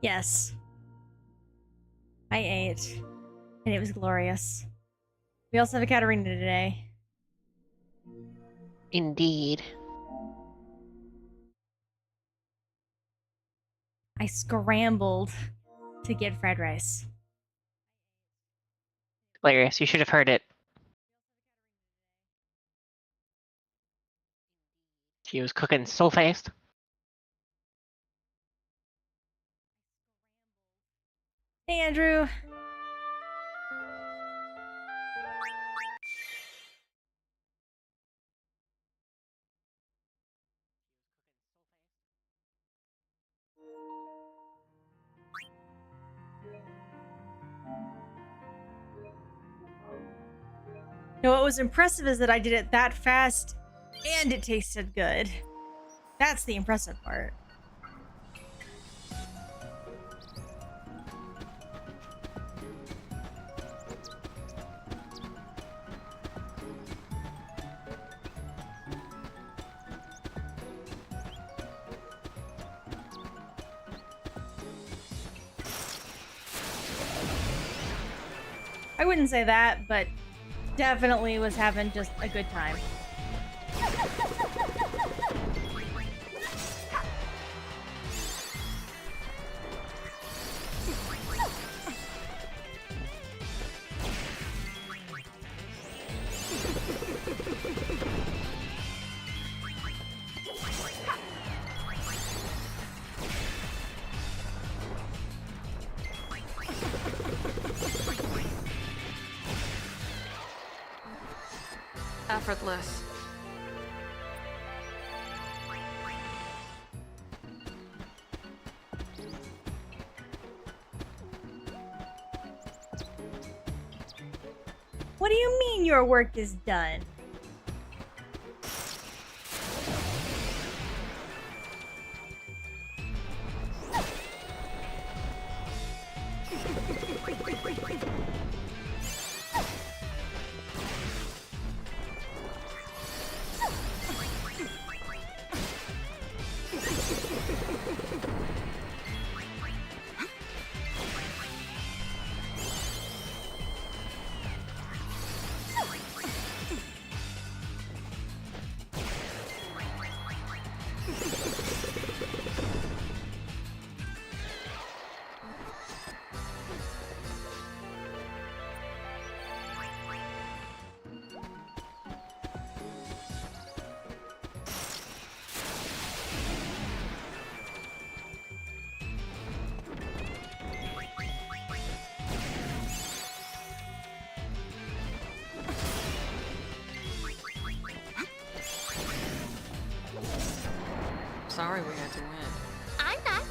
Yes, I ate, and it was glorious. We also have a Katarina today. Indeed. I scrambled to get fried rice. Hilarious. You should have heard it. She was cooking so fast. Hey, Andrew. No, what was impressive is that I did it that fast and it tasted good. That's the impressive part. I wouldn't say that, but definitely was having just a good time. Effortless. What do you mean your work is done? Sorry we had to win. I'm not.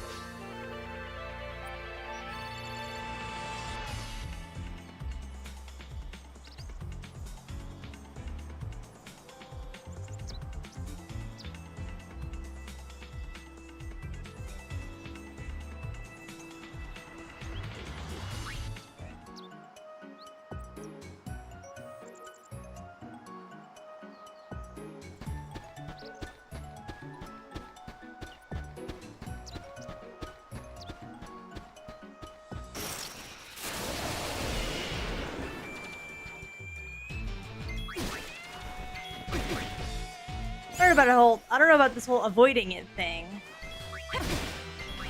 I don't know about this whole avoiding it thing.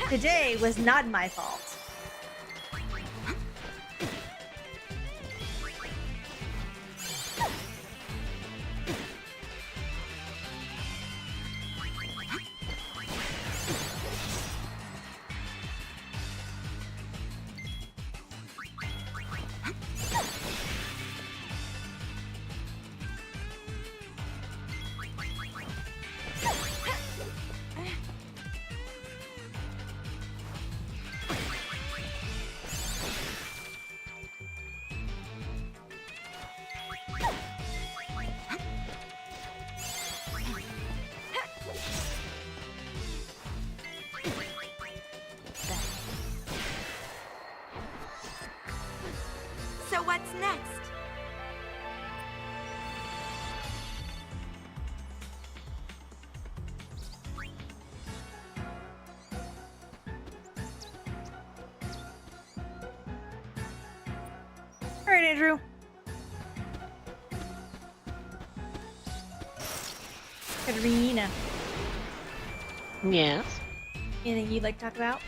Today was not my fault. Drew? Katerina. Yes. Anything you'd like to talk about?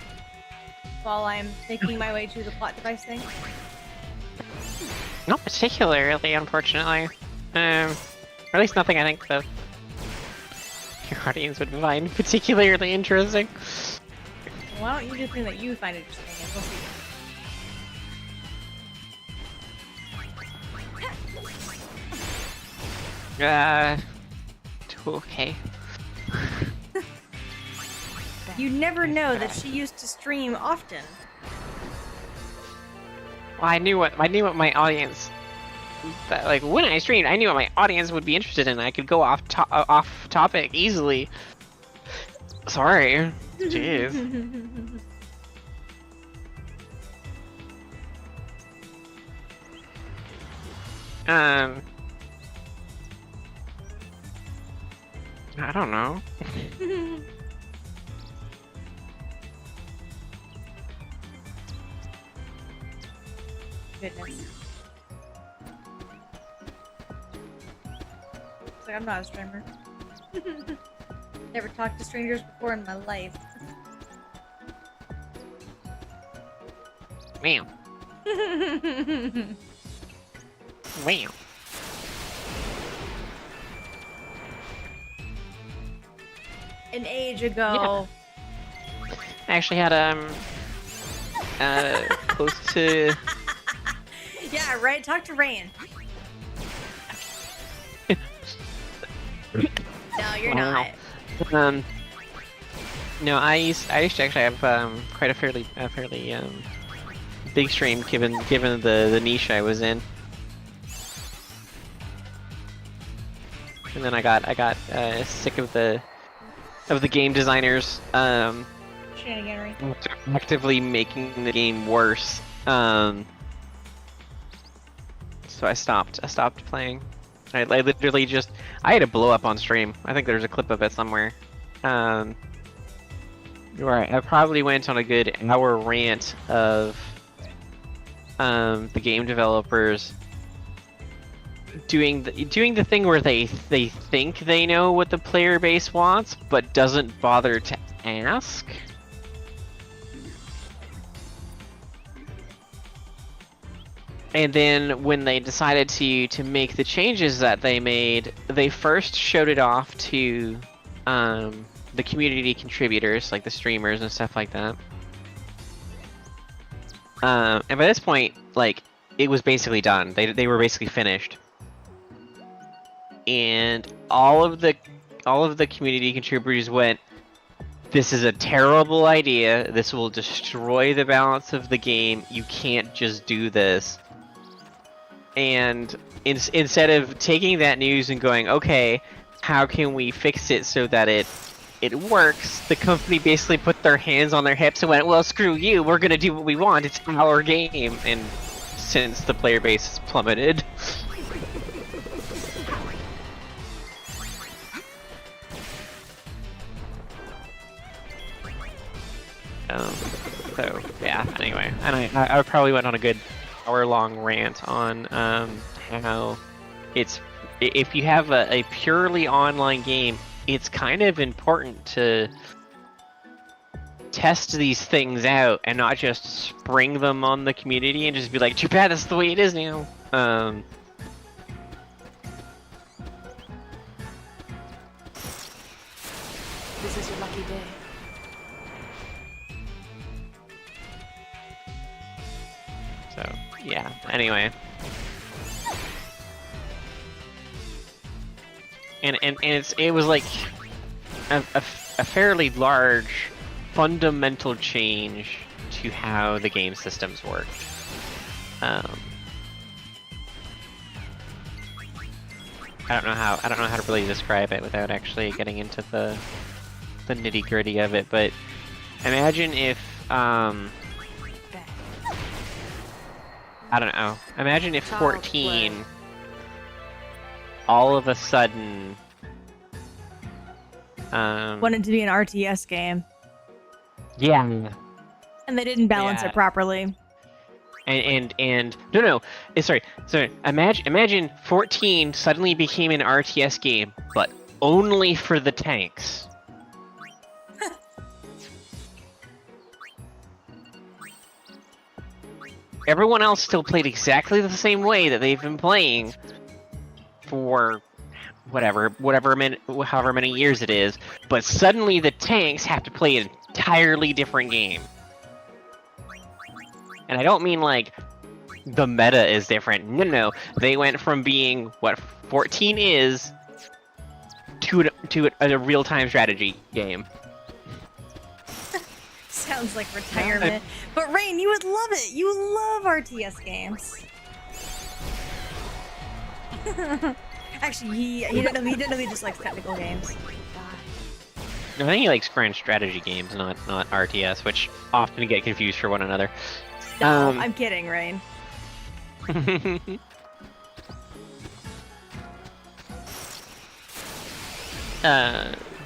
While I'm making my way to the plot device thing? Not particularly, unfortunately. Or at least nothing I think the your audience would find particularly interesting. Why don't you do the thing that you find interesting and we'll see. Okay. You never know that she used to stream often. Well, I knew what my audience. Like when I streamed, I knew what my audience would be interested in. I could go off topic easily. Sorry. Jeez. I don't know. Goodness. It's like I'm not a streamer. Never talked to strangers before in my life. Wow. Wow. An age ago. I actually had close to. Yeah, right. Talk to Rayan. No, you're Wow. not. No, I used to actually have quite a fairly big stream given the niche I was in. And then I got sick of the game designers Shenaniganery. actively making the game worse. So I stopped playing. I literally just I had a blow up on stream. I think there's a clip of it somewhere. Where I probably went on a good hour rant of the game developers doing the thing where they think they know what the player base wants, but doesn't bother to ask. And then when they decided to make the changes that they made, they first showed it off to the community contributors, like the streamers and stuff like that. And by this point, like, it was basically done. They were basically finished. And all of the community contributors went, "This is a terrible idea. This will destroy the balance of the game. You can't just do this." And instead of taking that news and going, "Okay, how can we fix it so that it works?" the company basically put their hands on their hips and went, "Well, screw you. We're gonna do what we want. It's our game." And since the player base has plummeted. So yeah. Anyway, and I probably went on a good hour-long rant on how if you have a purely online game, it's kind of important to test these things out and not just spring them on the community and just be like, "Too bad, that's the way it is now." This is your lucky day. So yeah. Anyway. And it was like a fairly large fundamental change to how the game systems work. I don't know how to really describe it without actually getting into the nitty gritty of it. But imagine if I don't know. Imagine if 14 all of a sudden Wanted to be an RTS game. Yeah. And they didn't balance Yeah. it properly. And no, sorry. Imagine 14 suddenly became an RTS game, but only for the tanks. Everyone else still played exactly the same way that they've been playing for however many years it is, but suddenly the tanks have to play an entirely different game. And I don't mean like the meta is different. No. They went from being what 14 is to a real-time strategy game. Sounds like retirement. But Rain, you would love it. You love RTS games. Actually, he didn't know he just likes technical games. I think he likes grand strategy games, not RTS, which often get confused for one another. No, I'm kidding, Rain.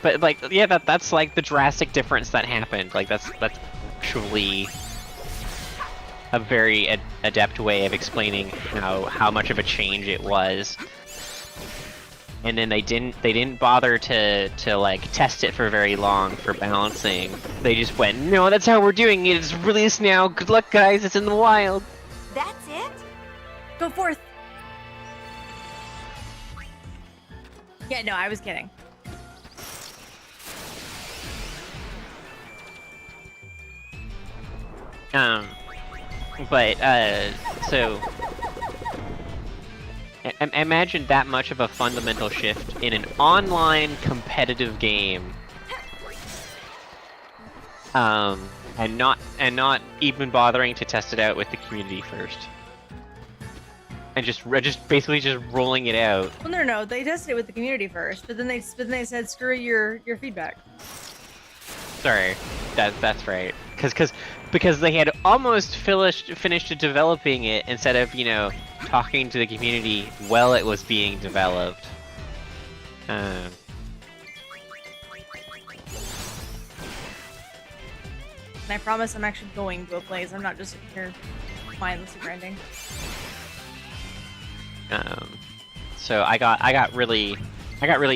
But like, yeah, that's like the drastic difference that happened. Like that's actually a very adept way of explaining how much of a change it was. And then they didn't bother to like test it for very long for balancing. They just went, no, that's how we're doing it. It's released now. Good luck, guys. It's in the wild. That's it? Go forth. Yeah, no, I was kidding. So imagine that much of a fundamental shift in an online competitive game, and not even bothering to test it out with the community first, and just basically just rolling it out. Well, no, they tested it with the community first, but then they said screw your feedback. Sorry, that's right. Because they had almost finished developing it instead of, talking to the community while it was being developed. And I promise I'm actually going to a place. I'm not just here mindlessly grinding. So I got really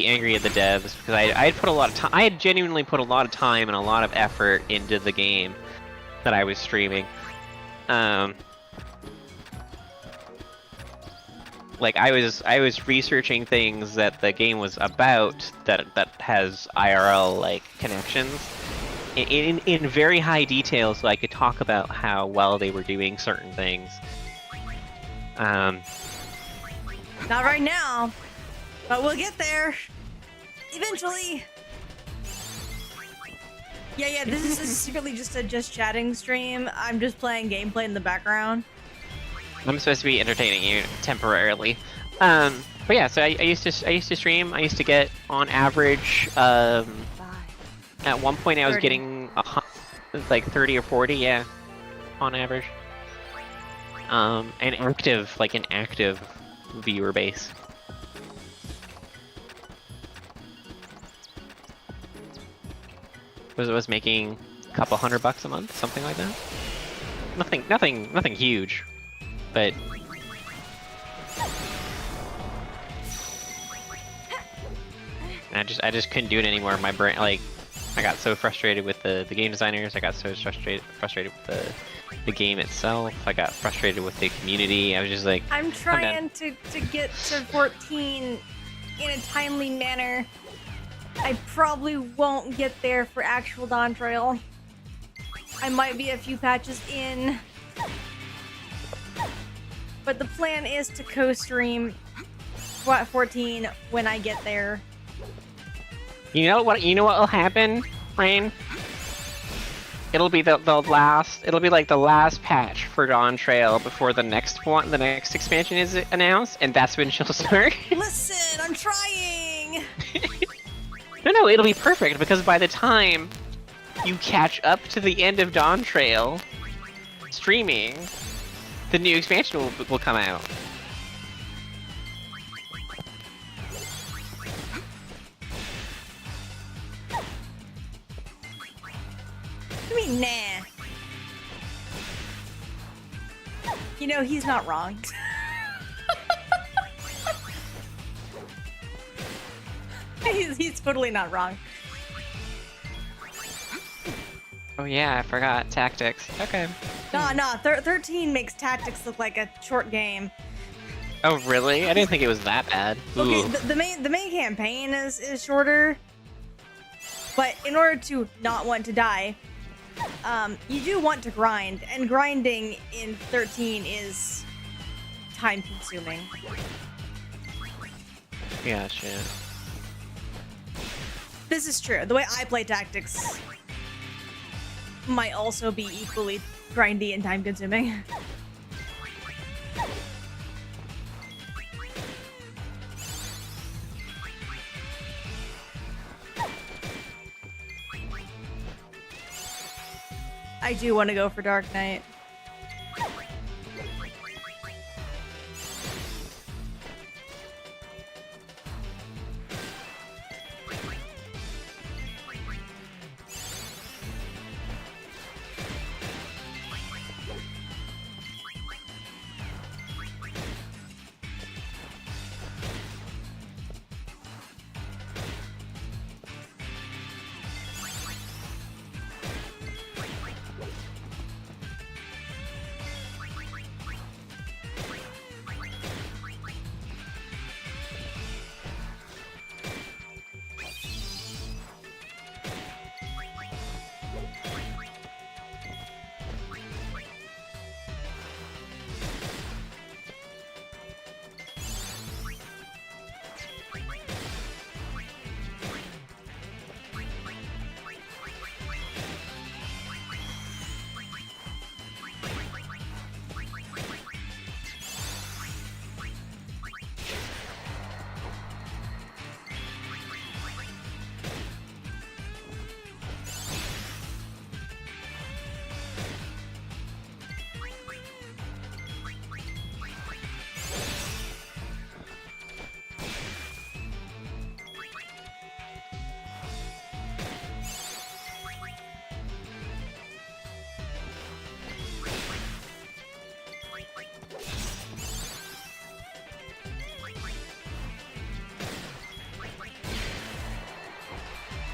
angry at the devs because I had put a lot of time. I had genuinely put a lot of time and a lot of effort into the game that I was streaming. Like I was researching things that the game was about that has IRL like connections in very high detail, so I could talk about how well they were doing certain things. Not right now, but we'll get there eventually. Yeah, this is secretly just a chatting stream. I'm just playing gameplay in the background. I'm supposed to be entertaining you temporarily. But yeah, so I used to stream. I used to get on average, at one point I was 30. getting like 30 or 40, yeah, on average. An active viewer base. Was making a couple $100 a month, something like that. Nothing huge, but I just couldn't do it anymore. My brain, like, I got so frustrated with the game designers. I got so frustrated with the game itself. I got frustrated with the community. I was just like, I'm trying to get to 14 in a timely manner. I probably won't get there for actual Dawn Trail. I might be a few patches in. But the plan is to co-stream 14 when I get there. You know what will happen, Rain? It'll be the last. It'll be like the last patch for Dawn Trail before the next expansion is announced, and that's when she'll start. Listen, I'm trying. No, it'll be perfect because by the time you catch up to the end of Dawn Trail streaming, the new expansion will come out. I mean, nah. You know, he's not wrong. he's totally not wrong. Oh yeah, I forgot. Tactics. Okay. No, 13 makes tactics look like a short game. Oh really? I didn't think it was that bad. Okay, Ooh. the main campaign is shorter, but in order to not want to die, you do want to grind, and grinding in 13 is time consuming. Gotcha. This is true. The way I play tactics might also be equally grindy and time consuming. I do want to go for Dark Knight.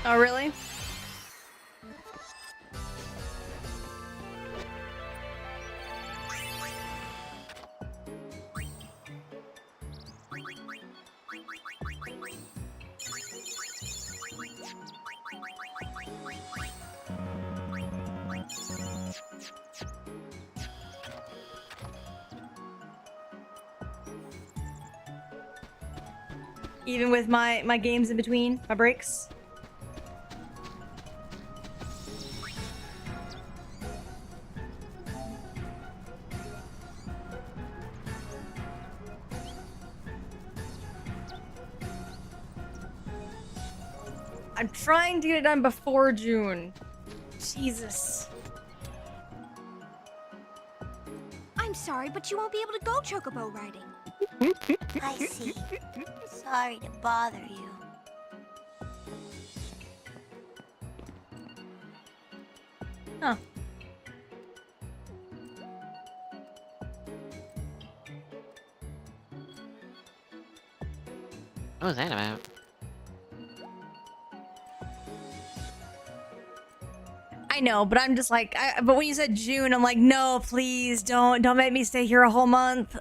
Oh, really? Even with my games in between, my breaks? I'm trying to get it done before June. Jesus. I'm sorry, but you won't be able to go chocobo riding. I see. Sorry to bother you. Huh. What was that about? I know, but I'm just like, but when you said June, I'm like, no, please don't make me stay here a whole month.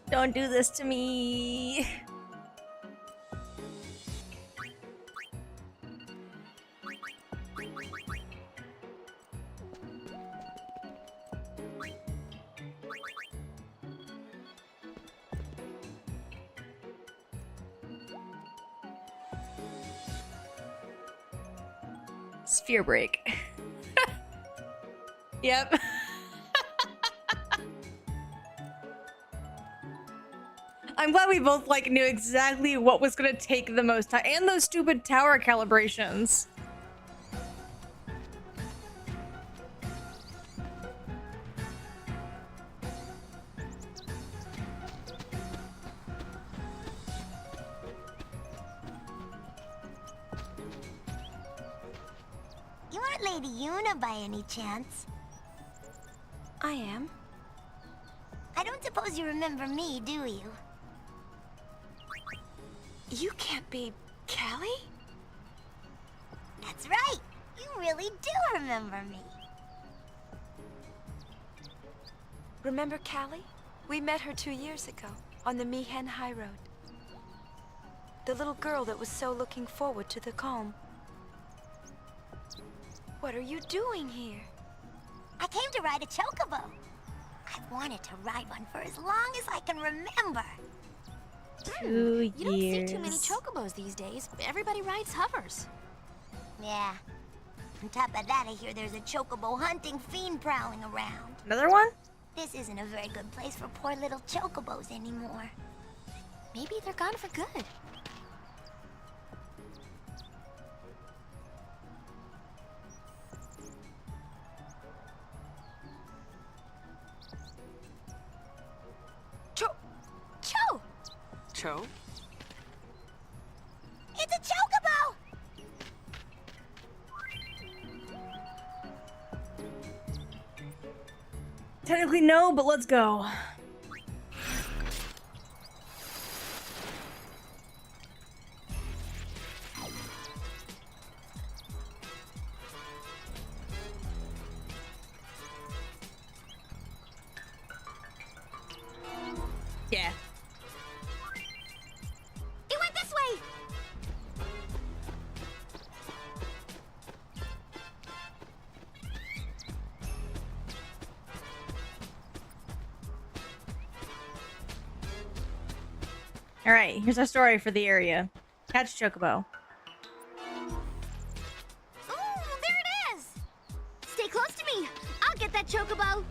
Don't do this to me. Sphere break. Yep. I'm glad we both like knew exactly what was gonna take the most time, and those stupid tower calibrations. You aren't Lady Una by any chance. I am. I don't suppose you remember me, do you? You can't be Callie? That's right. You really do remember me. Remember Callie? We met her 2 years ago on the Mihen High Road. The little girl that was so looking forward to the calm. What are you doing here? I came to ride a chocobo. I've wanted to ride one for as long as I can remember. 2 You don't see years. too many chocobos these days. Everybody rides hovers. Yeah. On top of that, I hear there's a chocobo hunting fiend prowling around. Another one? This isn't a very good place for poor little chocobos anymore. Maybe they're gone for good. Cho! Cho? It's a chocobo! Technically no, but let's go. Yeah. It went this way! Alright, here's our story for the area. Catch Chocobo. Ooh, there it is! Stay close to me. I'll get that chocobo.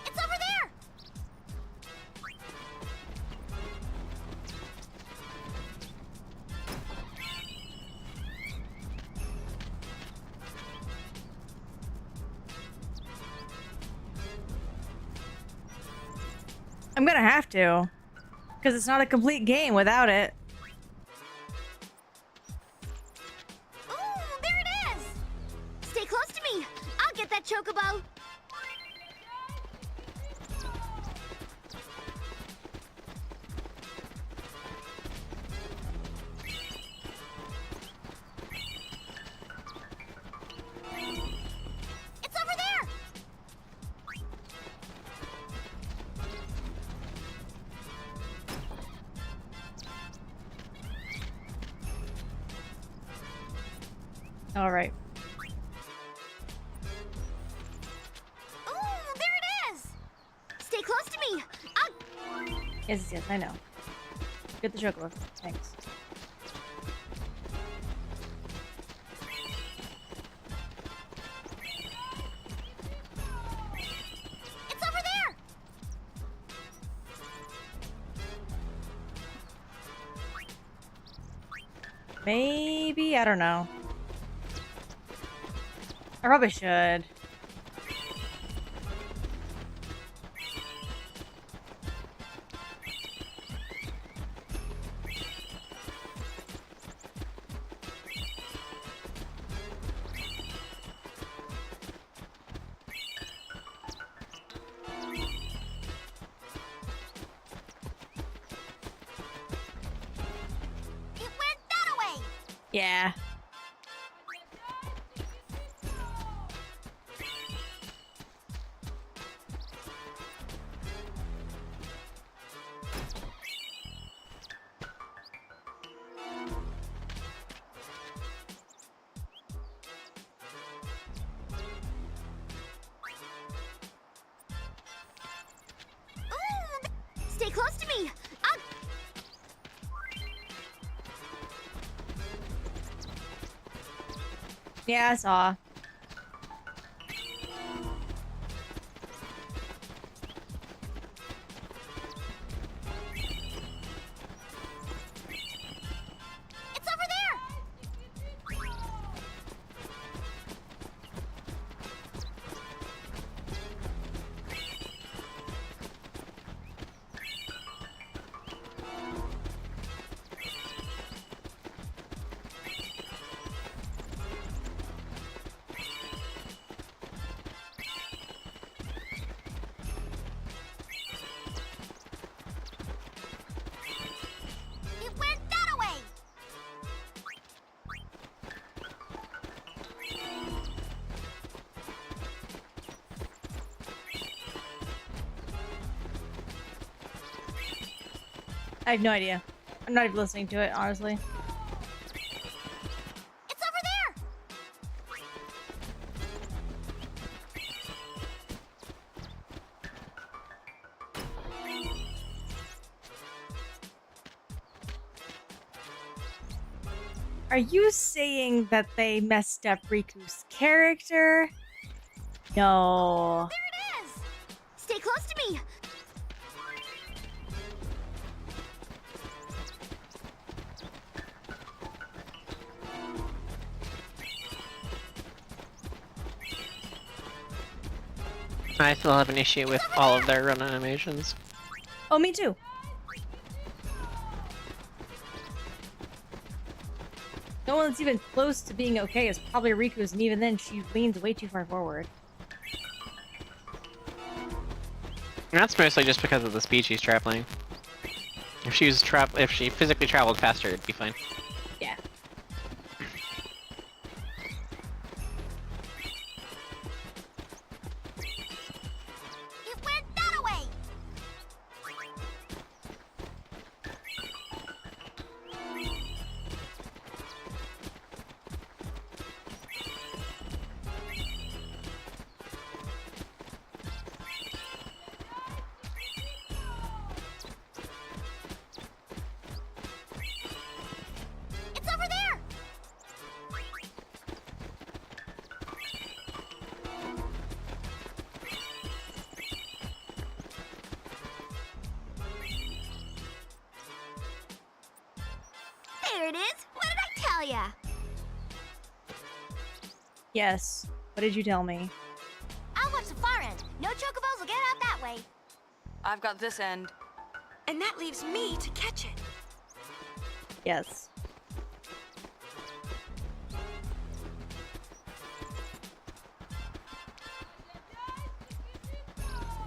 It's over there! I'm gonna have to. Because it's not a complete game without it. Ooh, there it is! Stay close to me. I'll get that chocobo. It's over there! Alright. Ooh, there it is! Stay close to me. I'll... Yes, yes, I know. Get the Chocobo. Thanks. It's over there! Maybe? I don't know. I probably should. It went that way! Yeah. Ooh, stay close to me. I'll... Yeah, I saw. It's over there. It went that way. I have no idea. I'm not even listening to it, honestly. It's over there. Are you saying that they messed up Riku's character? No. There it is. Stay close to me. I still have an issue with all of their run animations. Oh, me too. No one that's even close to being okay is probably Riku's, and even then, she leans way too far forward. And that's mostly just because of the speed she's traveling. If she physically traveled faster, it'd be fine. Yeah. It went that way. It's over there. There it is. What did I tell ya? Yes. What did you tell me? I'll watch the far end. No chocobos will get out that way. I've got this end. And that leaves me to catch it. Yes.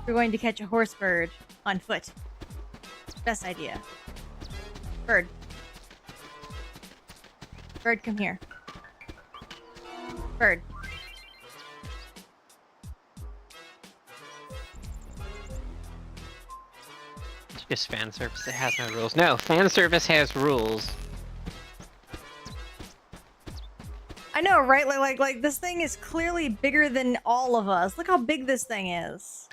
We're going to catch a horse bird on foot. Best idea. Bird. Bird, come here. Bird. It's just fan service. It has no rules. No, fan service has rules. I know, right? Like this thing is clearly bigger than all of us. Look how big this thing is.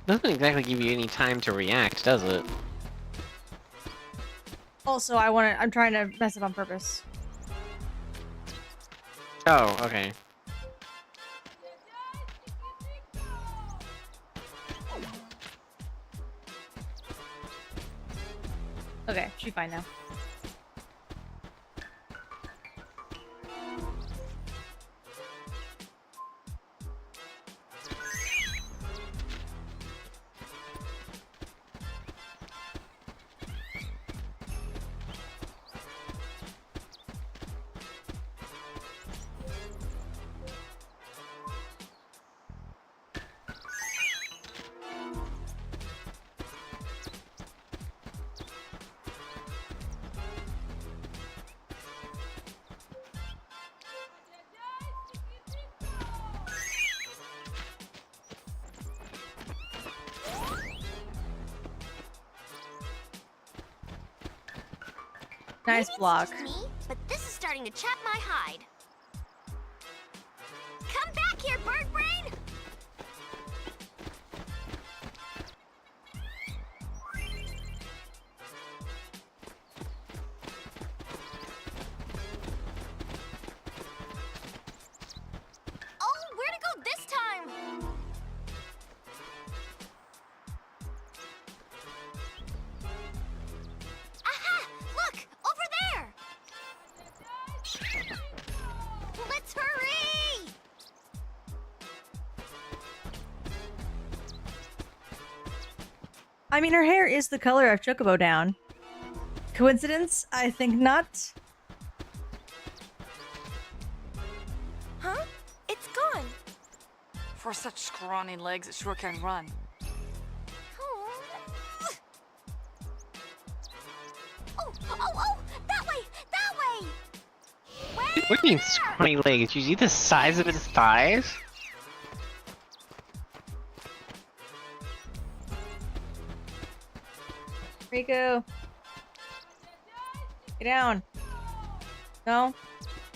Doesn't exactly give you any time to react, does it? Also, I'm trying to mess it on purpose. Oh, okay. Okay, she's fine now. Nice Maybe block. It's just me, but this is starting to chap my hide. Come back here, bird brain! Oh, where to go this time? Aha! Look! Over there! Let's hurry! I mean, her hair is the color of Chocobo down. Coincidence? I think not. Huh? It's gone. For such scrawny legs, it sure can run. Oh, oh, that way! That way! What do you mean scrawny legs? You see the size of his thighs? Riku. Get down. No?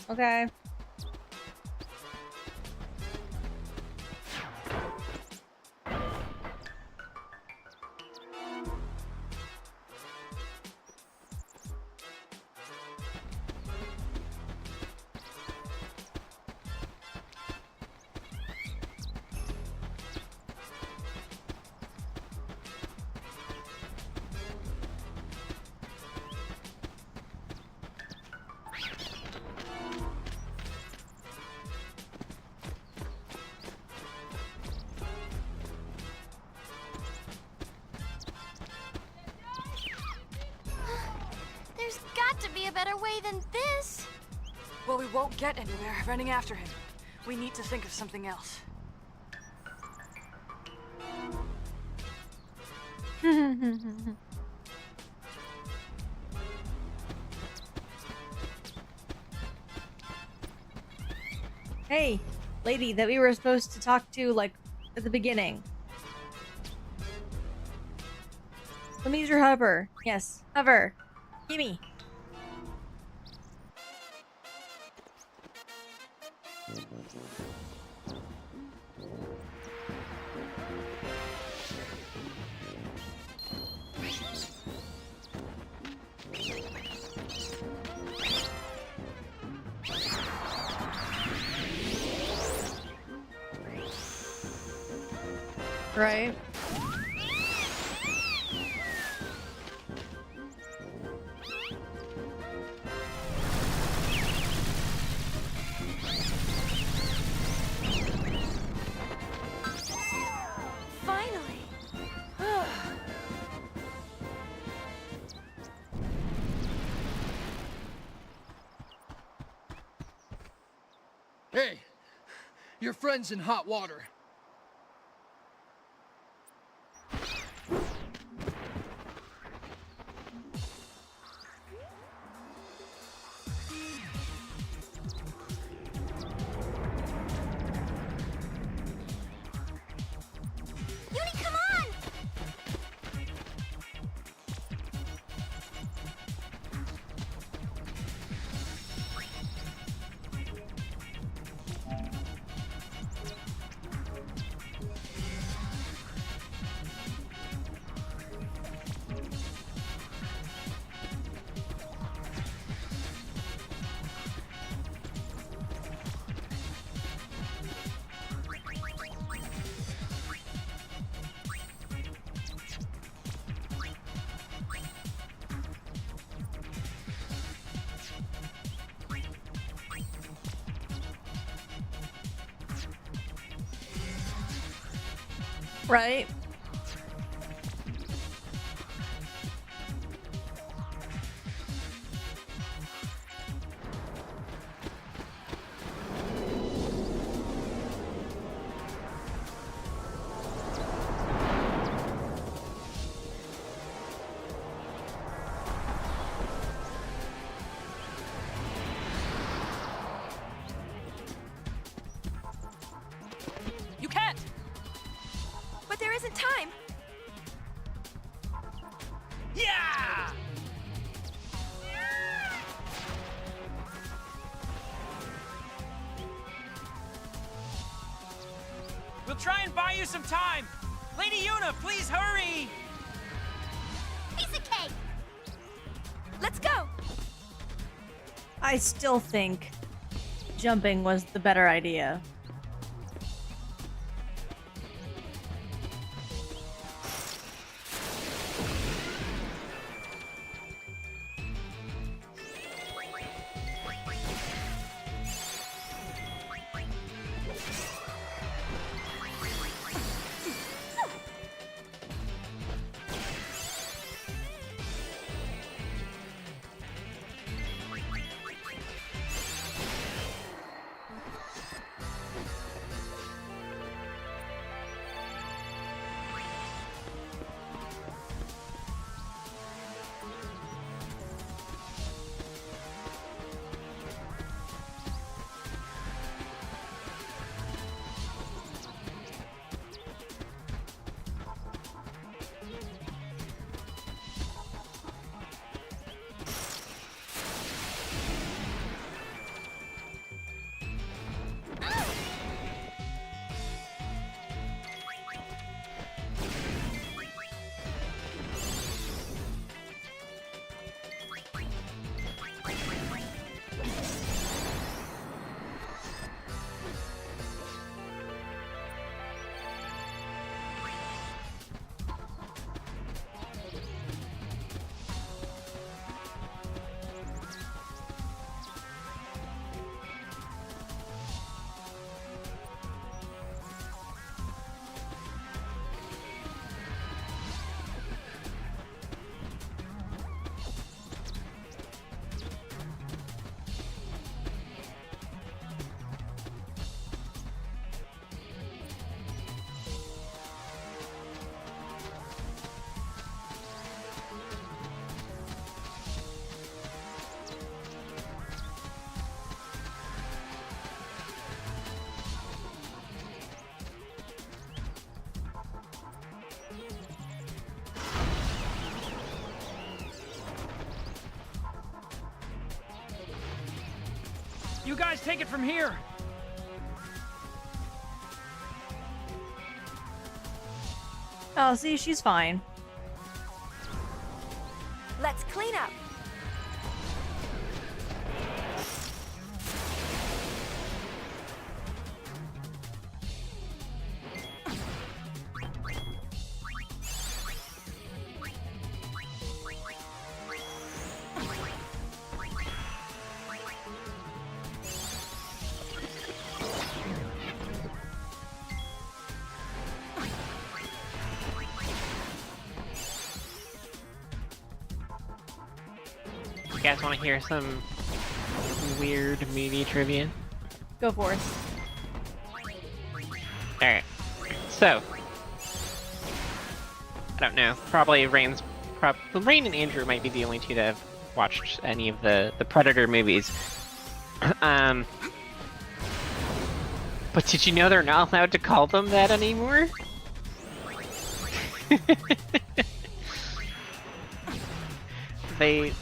Okay. There's got to be a better way than this. Well, we won't get anywhere running after him. We need to think of something else. Hey, lady that we were supposed to talk to, like, at the beginning. Let me use your hover. Yes, hover. Gimme. Right. Finally. Hey, your friend's in hot water. Uni, come on! Right. You can't! But there isn't time. Yeah! We'll try and buy you some time. Lady Yuna, please hurry! Piece of cake! Let's go! I still think jumping was the better idea. You guys take it from here. Oh, see, she's fine. Let's clean up. You guys want to hear some weird movie trivia? Go for it. Alright. So. I don't know. Probably Rain and Andrew might be the only two that have watched any of the Predator movies. But did you know they're not allowed to call them that anymore?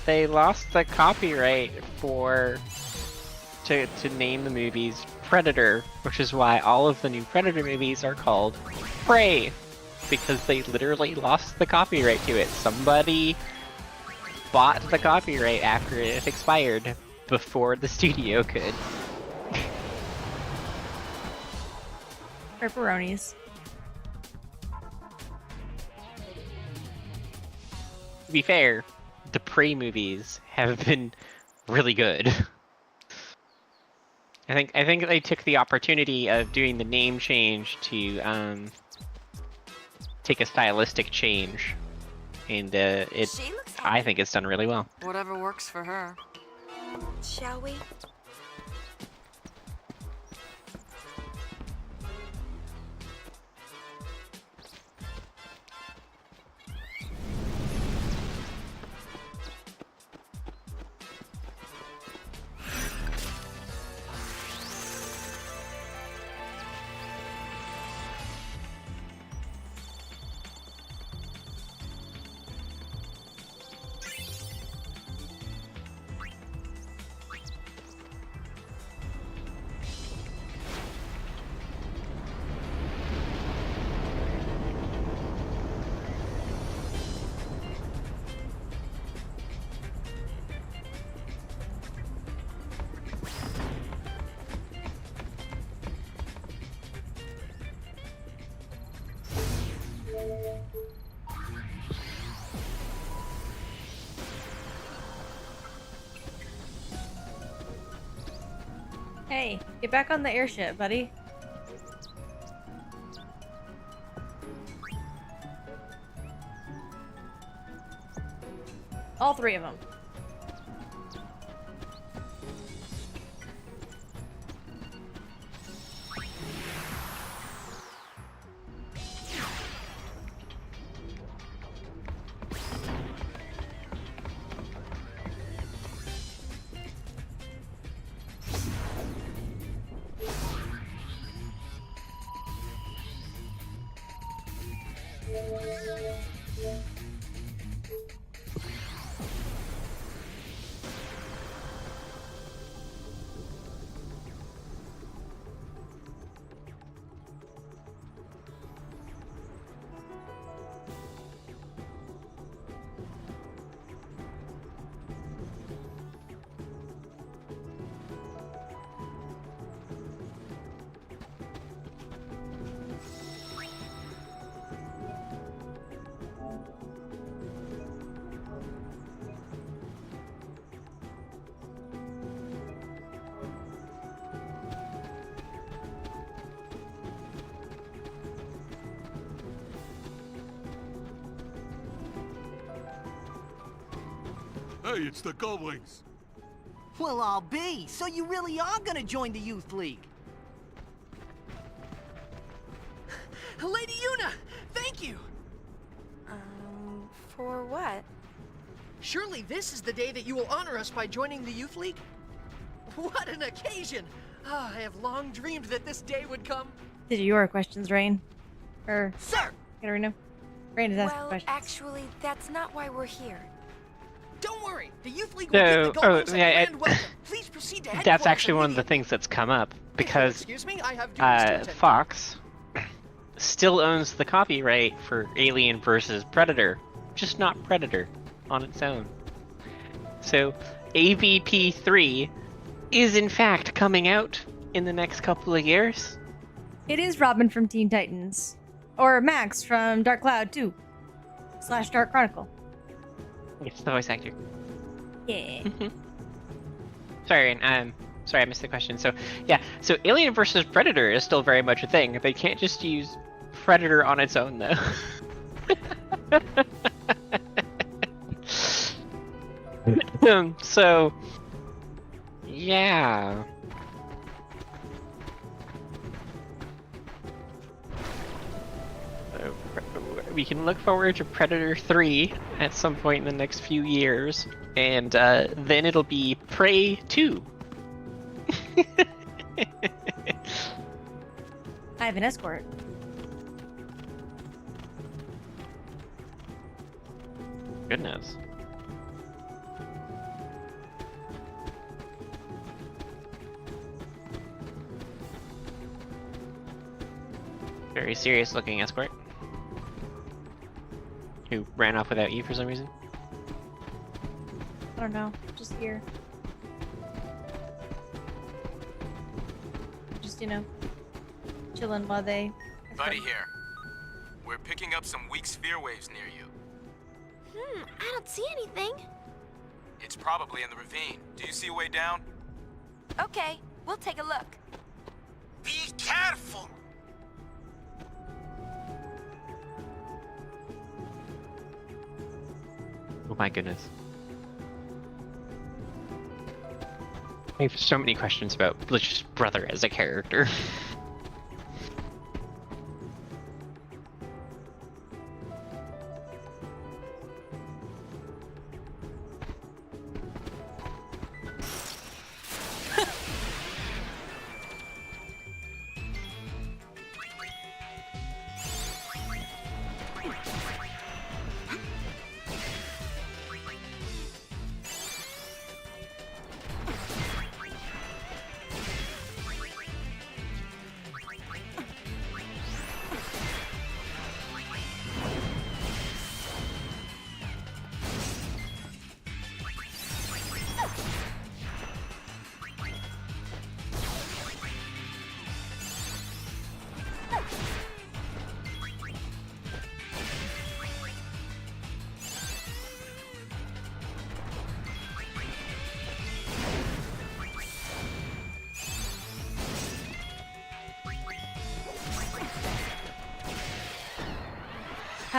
They lost the copyright to name the movies Predator, which is why all of the new Predator movies are called Prey, because they literally lost the copyright to it. Somebody bought the copyright after it expired before the studio could. Pepperonis. To be fair, the Prey movies have been really good. I think they took the opportunity of doing the name change to take a stylistic change, and I think it's done really well. Whatever works for her. Shall we? Hey, get back on the airship, buddy. All three of them. Hey, it's the Gullwings. Well, I'll be. So you really are gonna join the Youth League? Lady Yuna, thank you! For what? Surely this is the day that you will honor us by joining the Youth League? What an occasion! Ah, I have long dreamed that this day would come. Did you ask questions, Rain? Or Sir! Katarina? Rain is asking Well, questions. actually, that's not why we're here. Don't worry, the Youth League will give the Gullwings a grand welcome. Please proceed to That's headquarters actually one of the immediately. things that's come up because Excuse me, I have duties to attend to. Fox still owns the copyright for Alien vs. Predator, just not Predator on its own. So AVP 3 is in fact coming out in the next couple of years. It is Robin from Teen Titans. Or Max from Dark Cloud 2. / Dark Chronicle. It's the voice actor. Yeah. Sorry, sorry I missed the question. So yeah, so Alien vs. Predator is still very much a thing. They can't just use Predator on its own though. So yeah. We can look forward to Predator 3 at some point in the next few years, and then it'll be Prey 2. I have an escort. Goodness. Very serious looking escort. Who ran off without you for some reason? I don't know. Just here. Just, chilling while they... Buddy here. We're picking up some weak sphere waves near you. I don't see anything. It's probably in the ravine. Do you see a way down? Okay, we'll take a look. Be careful! Oh my goodness. I have so many questions about Blitch's brother as a character.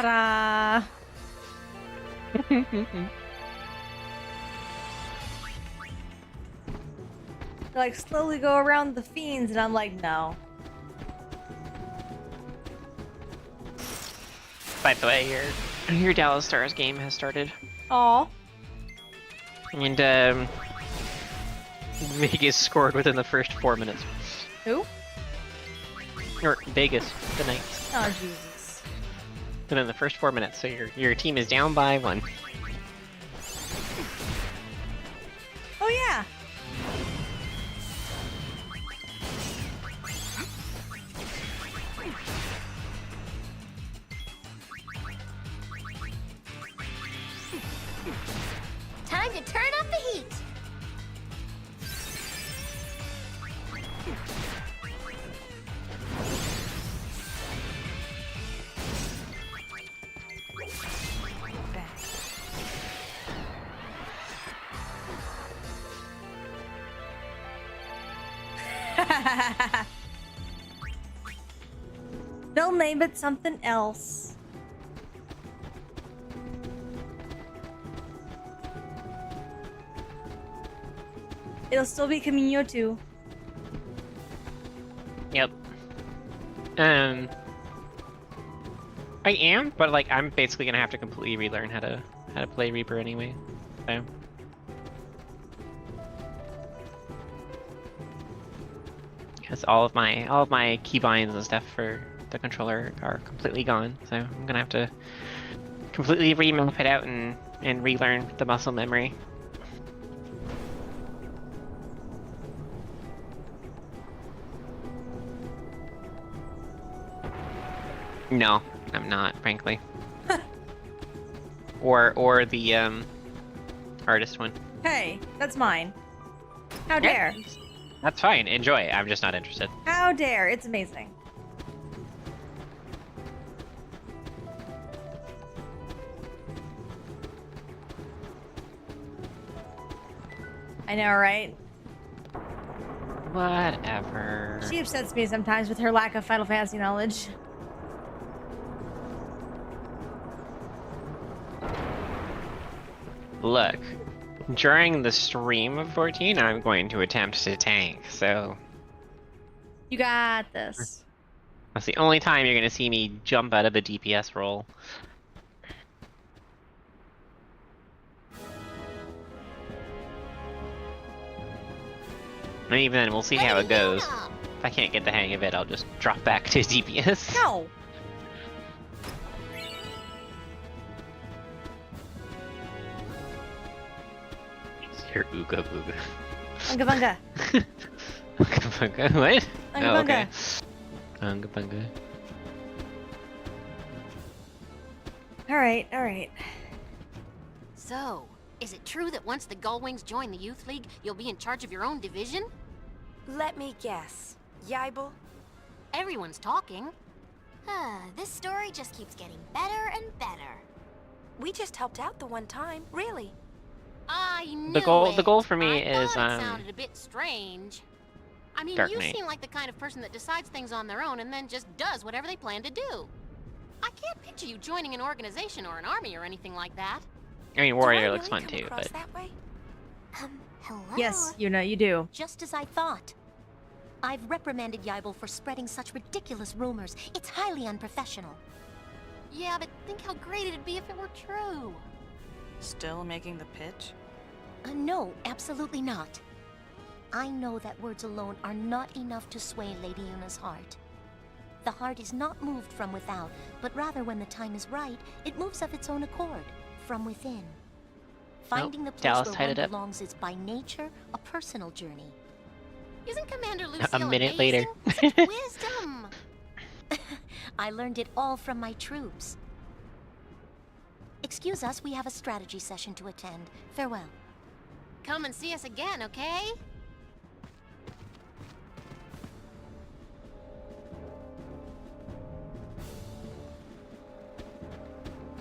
Ta-da! They, like, slowly go around the fiends, and I'm like, no. By the way, your Dallas Stars game has started. Aw. And, Vegas scored within the first 4 minutes. Who? Or Vegas, the Knights. Oh, Jesus. Within the first 4 minutes, so your team is down by 1. Oh, yeah. Time to turn up the heat. They'll name it something else. It'll still be Camino 2. Yep. I am, but like I'm basically gonna have to completely relearn how to play Reaper anyway. So. Because all of my keybinds and stuff for the controller are completely gone, so I'm gonna have to completely remap it out and relearn the muscle memory. No, I'm not, frankly. or the artist one. Hey, that's mine. How dare? That's fine. Enjoy. I'm just not interested. How dare? It's amazing. I know, right? Whatever. She upsets me sometimes with her lack of Final Fantasy knowledge. Look, during the stream of 14, I'm going to attempt to tank, so... You got this. That's the only time you're gonna see me jump out of the DPS role. And even then, we'll see how it goes. If I can't get the hang of it, I'll just drop back to DPS. No! Your ooga booga. Unga bunga. Unga bunga? What? Unga Oh, bunga. okay. Unga bunga. Alright, alright. So, is it true that once the Gullwings join the Youth League, you'll be in charge of your own division? Let me guess. Yibel? Everyone's talking. This story just keeps getting better and better. We just helped out the one time, really. I knew The goal for me I is thought it sounded a bit strange. I mean, Dark you Knight. seem like the kind of person that decides things on their own and then just does whatever they plan to do. I can't picture you joining an organization or an army or anything like that. I mean, Do I Warrior really looks fun come too, across but... that way? Hello? Yes, you know, you do. Just as I thought. I've reprimanded Yibel for spreading such ridiculous rumors. It's highly unprofessional. Yeah, but think how great it'd be if it were true. Still making the pitch? No, absolutely not. I know that words alone are not enough to sway Lady Yuna's heart. The heart is not moved from without, but rather when the time is right, it moves of its own accord, from within. Finding the place Dallas where tied one it up. belongs is by nature a personal journey. Isn't Commander Lucille A minute later. amazing? Such wisdom. I learned it all from my troops. Excuse us, we have a strategy session to attend. Farewell. Come and see us again, okay?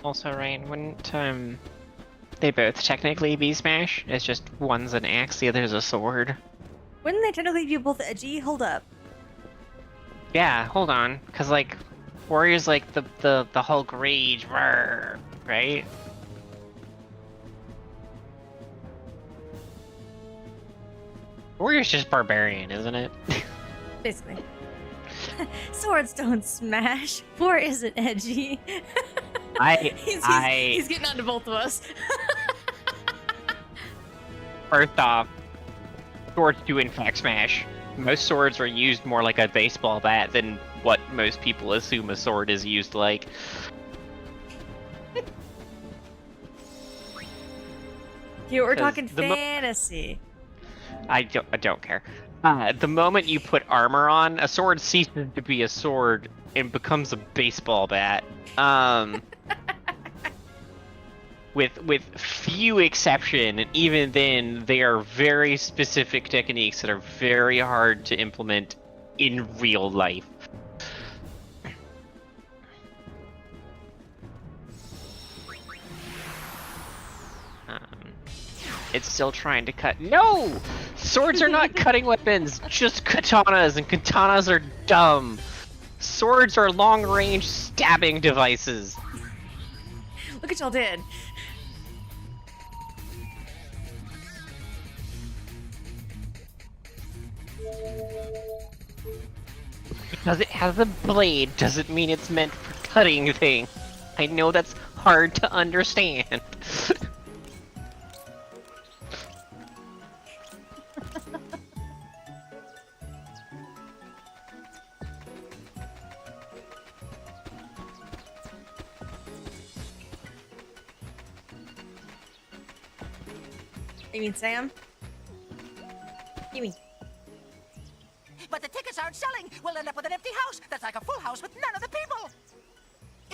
Also, Ryan, wouldn't, they both technically be Smash? It's just one's an axe, the other's a sword. Wouldn't they technically be both edgy? Hold up. Yeah, hold on, because, like, Warrior's like the Hulk rage, right? Warrior's just barbarian, isn't it? Basically. Swords don't smash. War isn't edgy. He's getting on to both of us. First off, swords do in fact smash. Most swords are used more like a baseball bat than what most people assume a sword is used like. Here we're talking fantasy. I don't care. The moment you put armor on, a sword ceases to be a sword and becomes a baseball bat. With few exception, and even then, they are very specific techniques that are very hard to implement in real life. It's still trying to cut. No! Swords are not cutting weapons, just katanas, and katanas are dumb. Swords are long-range stabbing devices. Look at y'all did. Because it has a blade doesn't mean it's meant for cutting things. I know that's hard to understand. You mean Sam? You mean? But the tickets aren't selling. We'll end up with an empty house. That's like a full house with none of the people.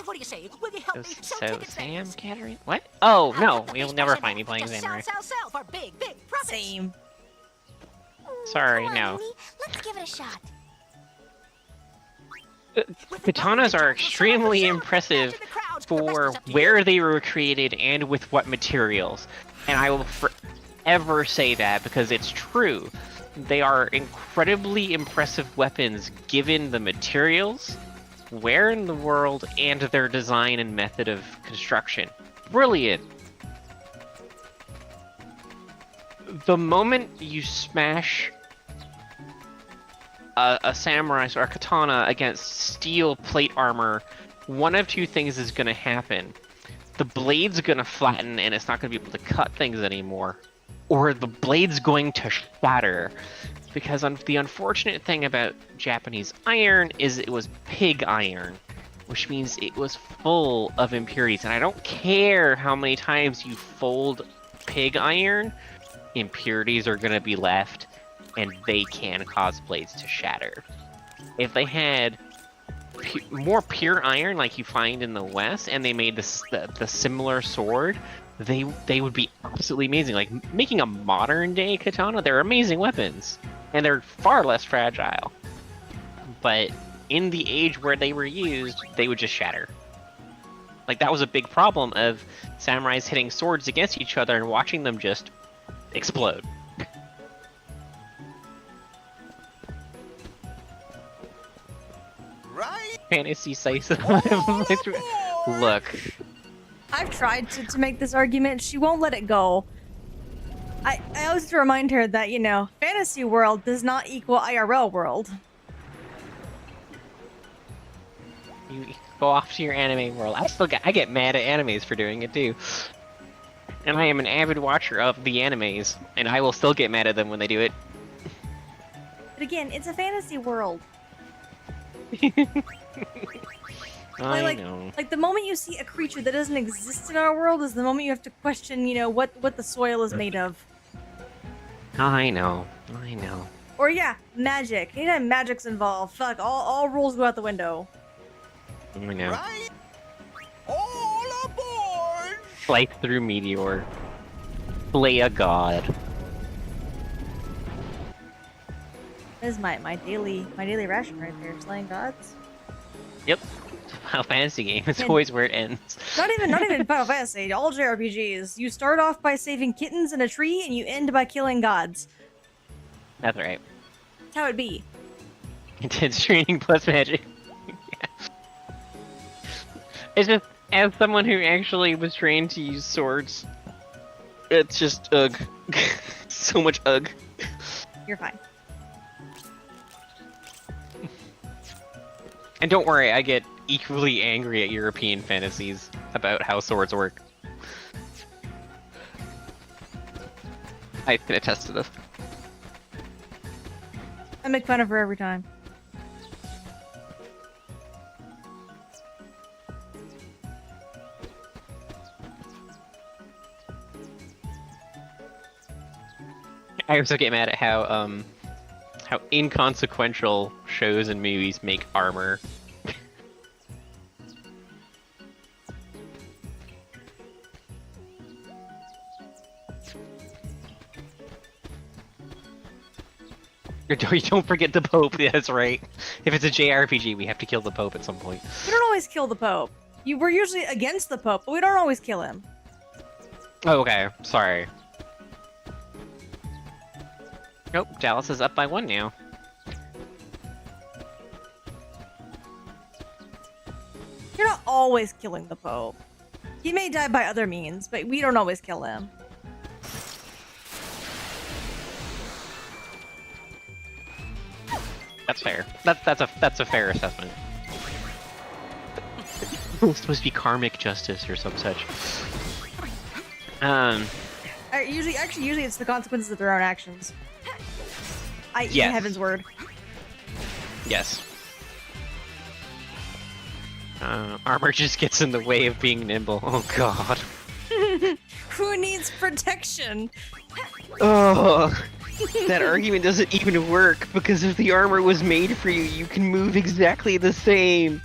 What do you say? Will you help me sell tickets? Sam Catherine? What? Oh no, you'll never find me playing Samurai. Sell for big profits. Same. Sorry, Come on, no. Mimi. Let's give it a shot. Katanas are extremely impressive for where they were created and with what materials. And I will forever say that because it's true. They are incredibly impressive weapons given the materials, where in the world, and their design and method of construction. Brilliant! The moment you smash a samurai or a katana against steel plate armor, one of two things is going to happen. The blade's going to flatten and it's not going to be able to cut things anymore. Or the blade's going to shatter. Because the unfortunate thing about Japanese iron is it was pig iron, which means it was full of impurities. And I don't care how many times you fold pig iron, impurities are going to be left, and they can cause blades to shatter. If they had more pure iron like you find in the West, and they made the similar sword, they would be absolutely amazing. Like, making a modern day katana, they're amazing weapons. And they're far less fragile. But in the age where they were used, they would just shatter. Like, that was a big problem of samurais hitting swords against each other and watching them just explode. Right? Fantasy sites. Look. I've tried to make this argument. She won't let it go. I always have to remind her that, you know, fantasy world does not equal IRL world. You go off to your anime world. I get mad at animes for doing it too. And I am an avid watcher of the animes, and I will still get mad at them when they do it. But again, it's a fantasy world. I know. Like the moment you see a creature that doesn't exist in our world is the moment you have to question, you know, what the soil is made of. I know. Or yeah, magic. Anytime magic's involved, fuck, all rules go out the window. I know. Right? All aboard! Slice through meteor. Slay a god. This is my daily ration right there, slaying gods. Yep. Final Fantasy game. It's always where it ends. Not even Final Fantasy. All JRPGs. You start off by saving kittens in a tree, and you end by killing gods. That's right. That's how it be. Intense training plus magic. Yeah. It's just, as someone who actually was trained to use swords, it's just ugh. So much ugh. You're fine. And don't worry, I get equally angry at European fantasies about how swords work. I can attest to this. I make fun of her every time. I also get mad at how inconsequential shows and movies make armor. Don't forget the Pope. Yeah, that's right. If it's a JRPG, we have to kill the Pope at some point. We don't always kill the Pope. We're usually against the Pope, but we don't always kill him. Oh, okay. Sorry. Nope, Dallas is up by 1 now. You're not always killing the Pope. He may die by other means, but we don't always kill him. That's fair. That's a fair assessment. It's supposed to be karmic justice or some such. Usually it's the consequences of their own actions. I.e. Yes. Heaven's word. Yes. Armor just gets in the way of being nimble. Oh god. Who needs protection? Oh, that argument doesn't even work, because if the armor was made for you, you can move exactly the same.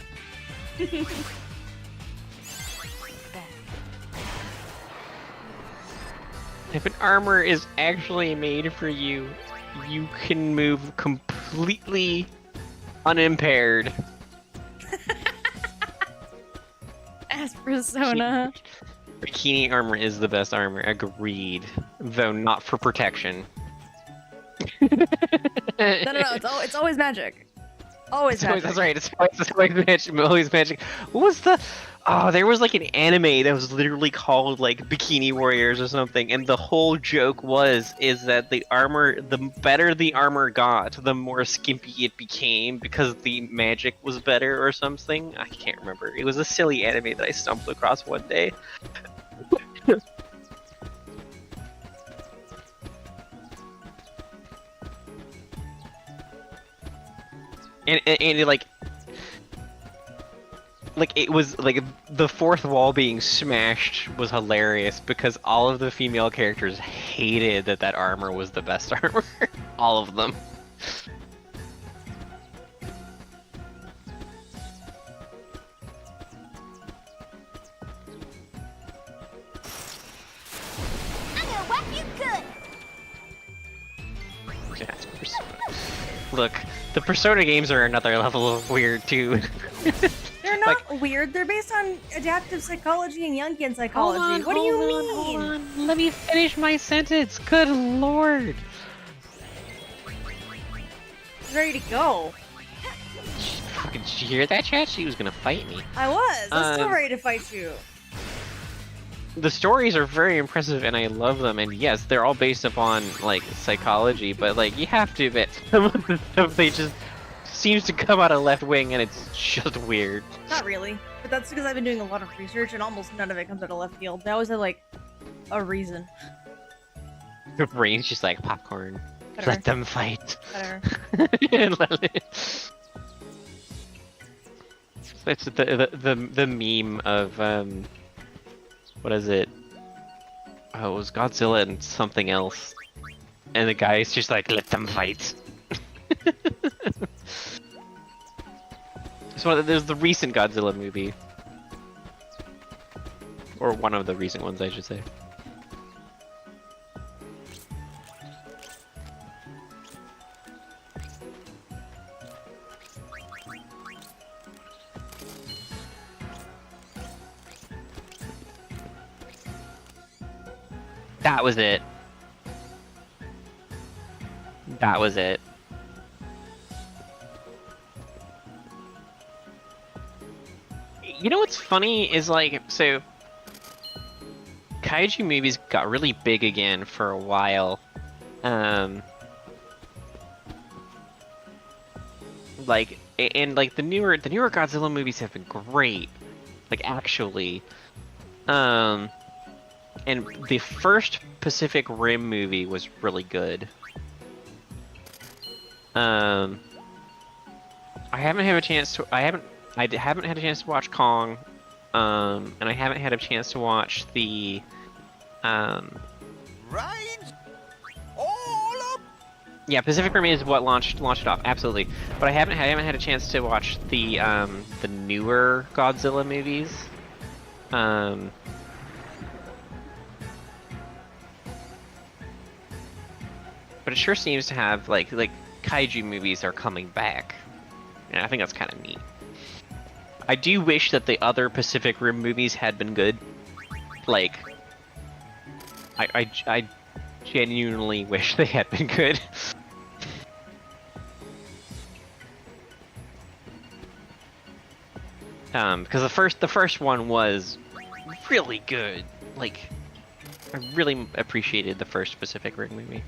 If an armor is actually made for you, you can move completely unimpaired. As Persona. Bikini armor is the best armor, agreed. Though not for protection. No, it's always magic. Always magic. That's right, it's always magic. Always magic. What was the... Oh, there was like an anime that was literally called like Bikini Warriors or something, and the whole joke is that the armor, the better the armor got, the more skimpy it became because the magic was better or something. I can't remember. It was a silly anime that I stumbled across one day. and it like it was like the fourth wall being smashed was hilarious because all of the female characters hated that armor was the best armor. All of them. I'm gonna whack you good. Yes, look, the Persona games are another level of weird too. They're not weird. They're based on adaptive psychology and Jungian psychology. What do you mean? Hold on. Let me finish my sentence. Good lord. Ready to go. Did you hear that, chat? She was gonna fight me. I was. I'm still ready to fight you. The stories are very impressive and I love them, and yes, they're all based upon like psychology, but like you have to admit some of the stuff they just seems to come out of left wing and it's just weird. Not really, but that's because I've been doing a lot of research and almost none of it comes out of left field. They always have like a reason. Your brain's just like popcorn. Whatever. Let them fight. Whatever. It's the meme of what is it? Oh, it was Godzilla and something else, and the guy's just like, let them fight. So there's the recent Godzilla movie, or one of the recent ones, I should say. That was it. That was it. You know what's funny is like, so kaiju movies got really big again for a while. Like, and like the newer Godzilla movies have been great. Like, actually. And the first Pacific Rim movie was really good. I haven't had a chance to. I haven't had a chance to watch Kong. And I haven't had a chance to watch the. Right? All up. Yeah, Pacific Rim is what launched it off, absolutely. But I haven't had a chance to watch the newer Godzilla movies. But it sure seems to have like kaiju movies are coming back, and I think that's kind of neat. I do wish that the other Pacific Rim movies had been good. Like, I genuinely wish they had been good. Because the first one was really good. Like, I really appreciated the first Pacific Rim movie.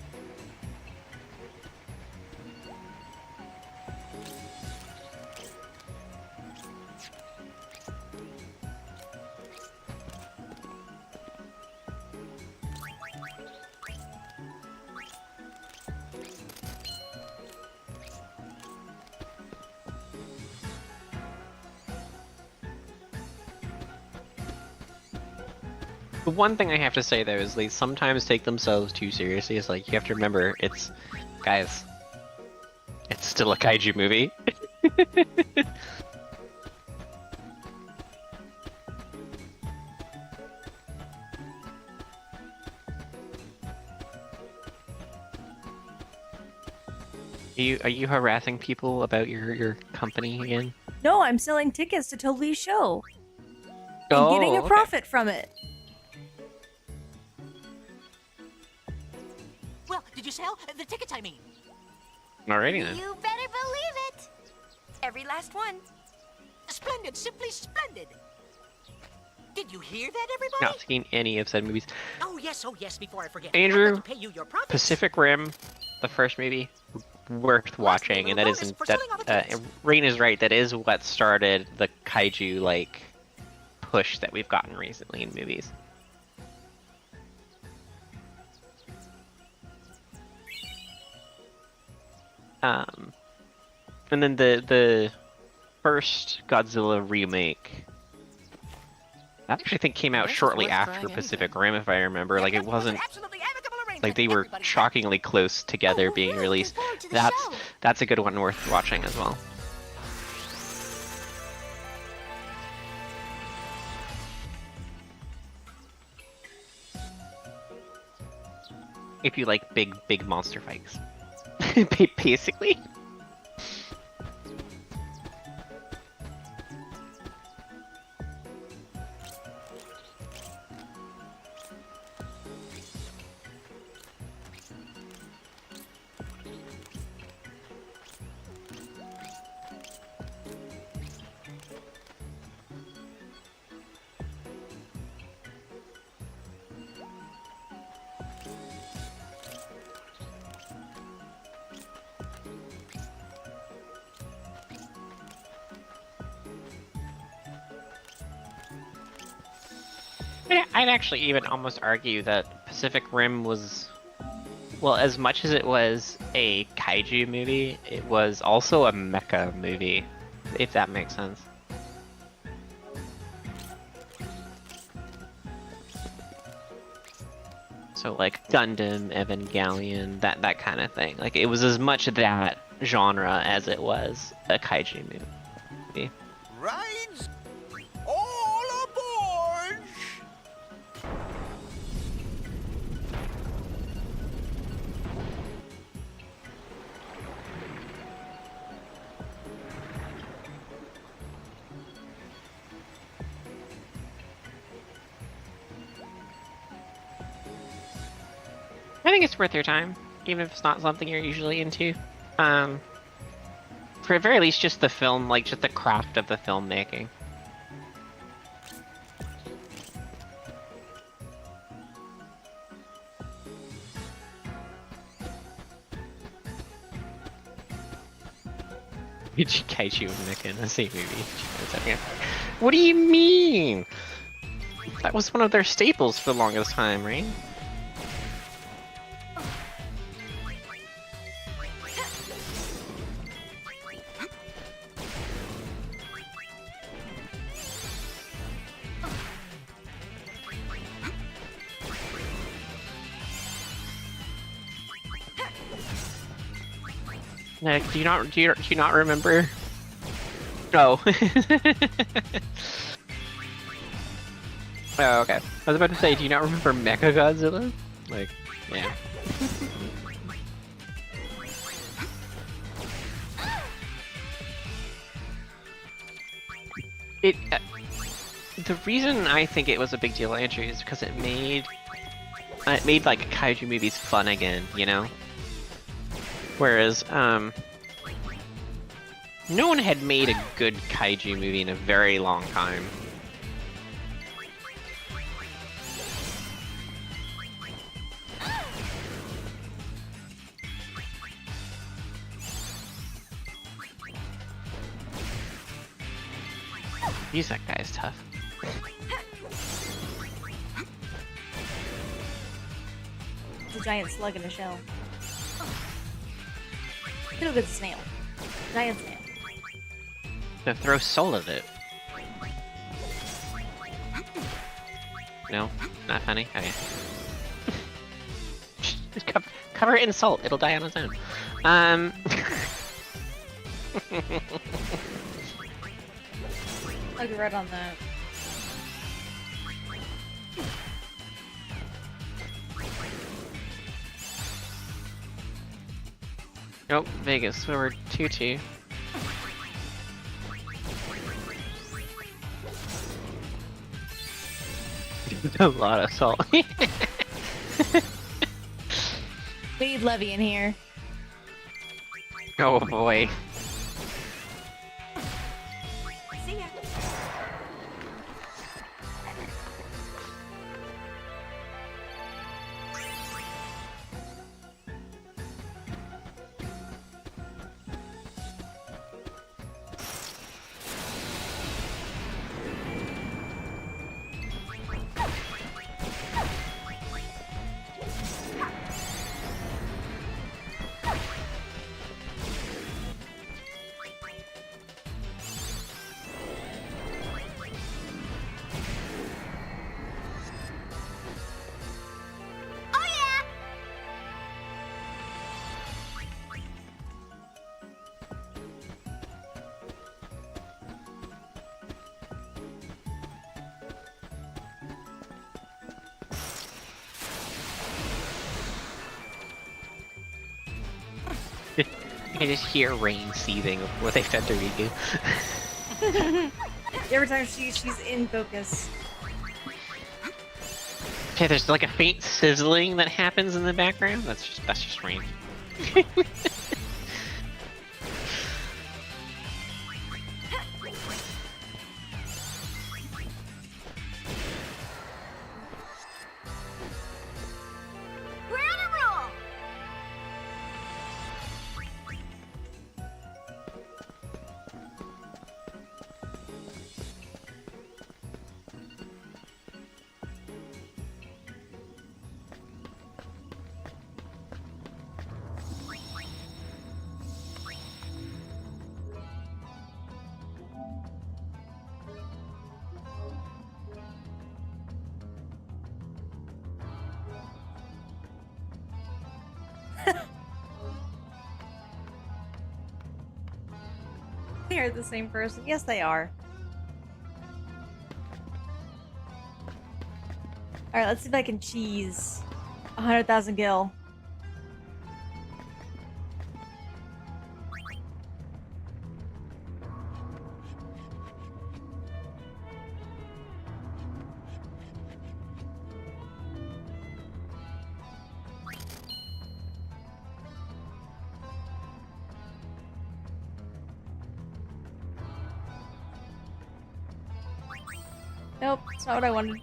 The one thing I have to say though is they sometimes take themselves too seriously. It's like, you have to remember, guys, it's still a kaiju movie. Are you harassing people about your company again? No, I'm selling tickets to Toby's show. And getting a profit from it. Well, did you sell the tickets? I mean. Alrighty then. You better believe it. Every last one. Splendid, simply splendid. Did you hear that, everybody? Not seen any of said movies. Oh yes, before I forget. Andrew, I'd like to pay you your profits. Pacific Rim, the first movie, worth watching, and that isn't that. Rain is right. That is what started the kaiju like push that we've gotten recently in movies. And then the first Godzilla remake, I actually think came out shortly after Pacific Rim, if I remember. Like, it wasn't like they were shockingly close together being released. That's a good one worth watching as well. If you like big monster fights. Basically. I'd actually even almost argue that Pacific Rim was, well, as much as it was a kaiju movie, it was also a mecha movie, if that makes sense. So like Gundam, Evangelion, that kind of thing. Like, it was as much that genre as it was a kaiju movie. Rides all aboard! I think it's worth your time, even if it's not something you're usually into. For the very least, just the film, like, just the craft of the filmmaking. Kaiju and Mecha in the same movie. What do you mean? That was one of their staples for the longest time, right? Nick, do you not remember? Oh. Oh, okay. I was about to say, do you not remember Mechagodzilla? Like, yeah. The reason I think it was a big deal, Andrew, is because it made like kaiju movies fun again, you know? Whereas, no one had made a good kaiju movie in a very long time. Jeez, that guy is tough. It's a giant slug in a shell. Still a good snail. Giant snail. To throw soul at it. No? Not funny? Okay. Just cover it in salt, it'll die on its own. I'll get right on that. Nope, Vegas, we were 2-2. A lot of salt. We need Levy in here. Oh boy. See ya. I can just hear rain seething with a Federico. Every time she's in focus. Okay, there's like a faint sizzling that happens in the background. That's just rain. We're on a roll. They are the same person. Yes, they are. Alright, let's see if I can cheese 100,000 gil. Nope, that's not what I wanted.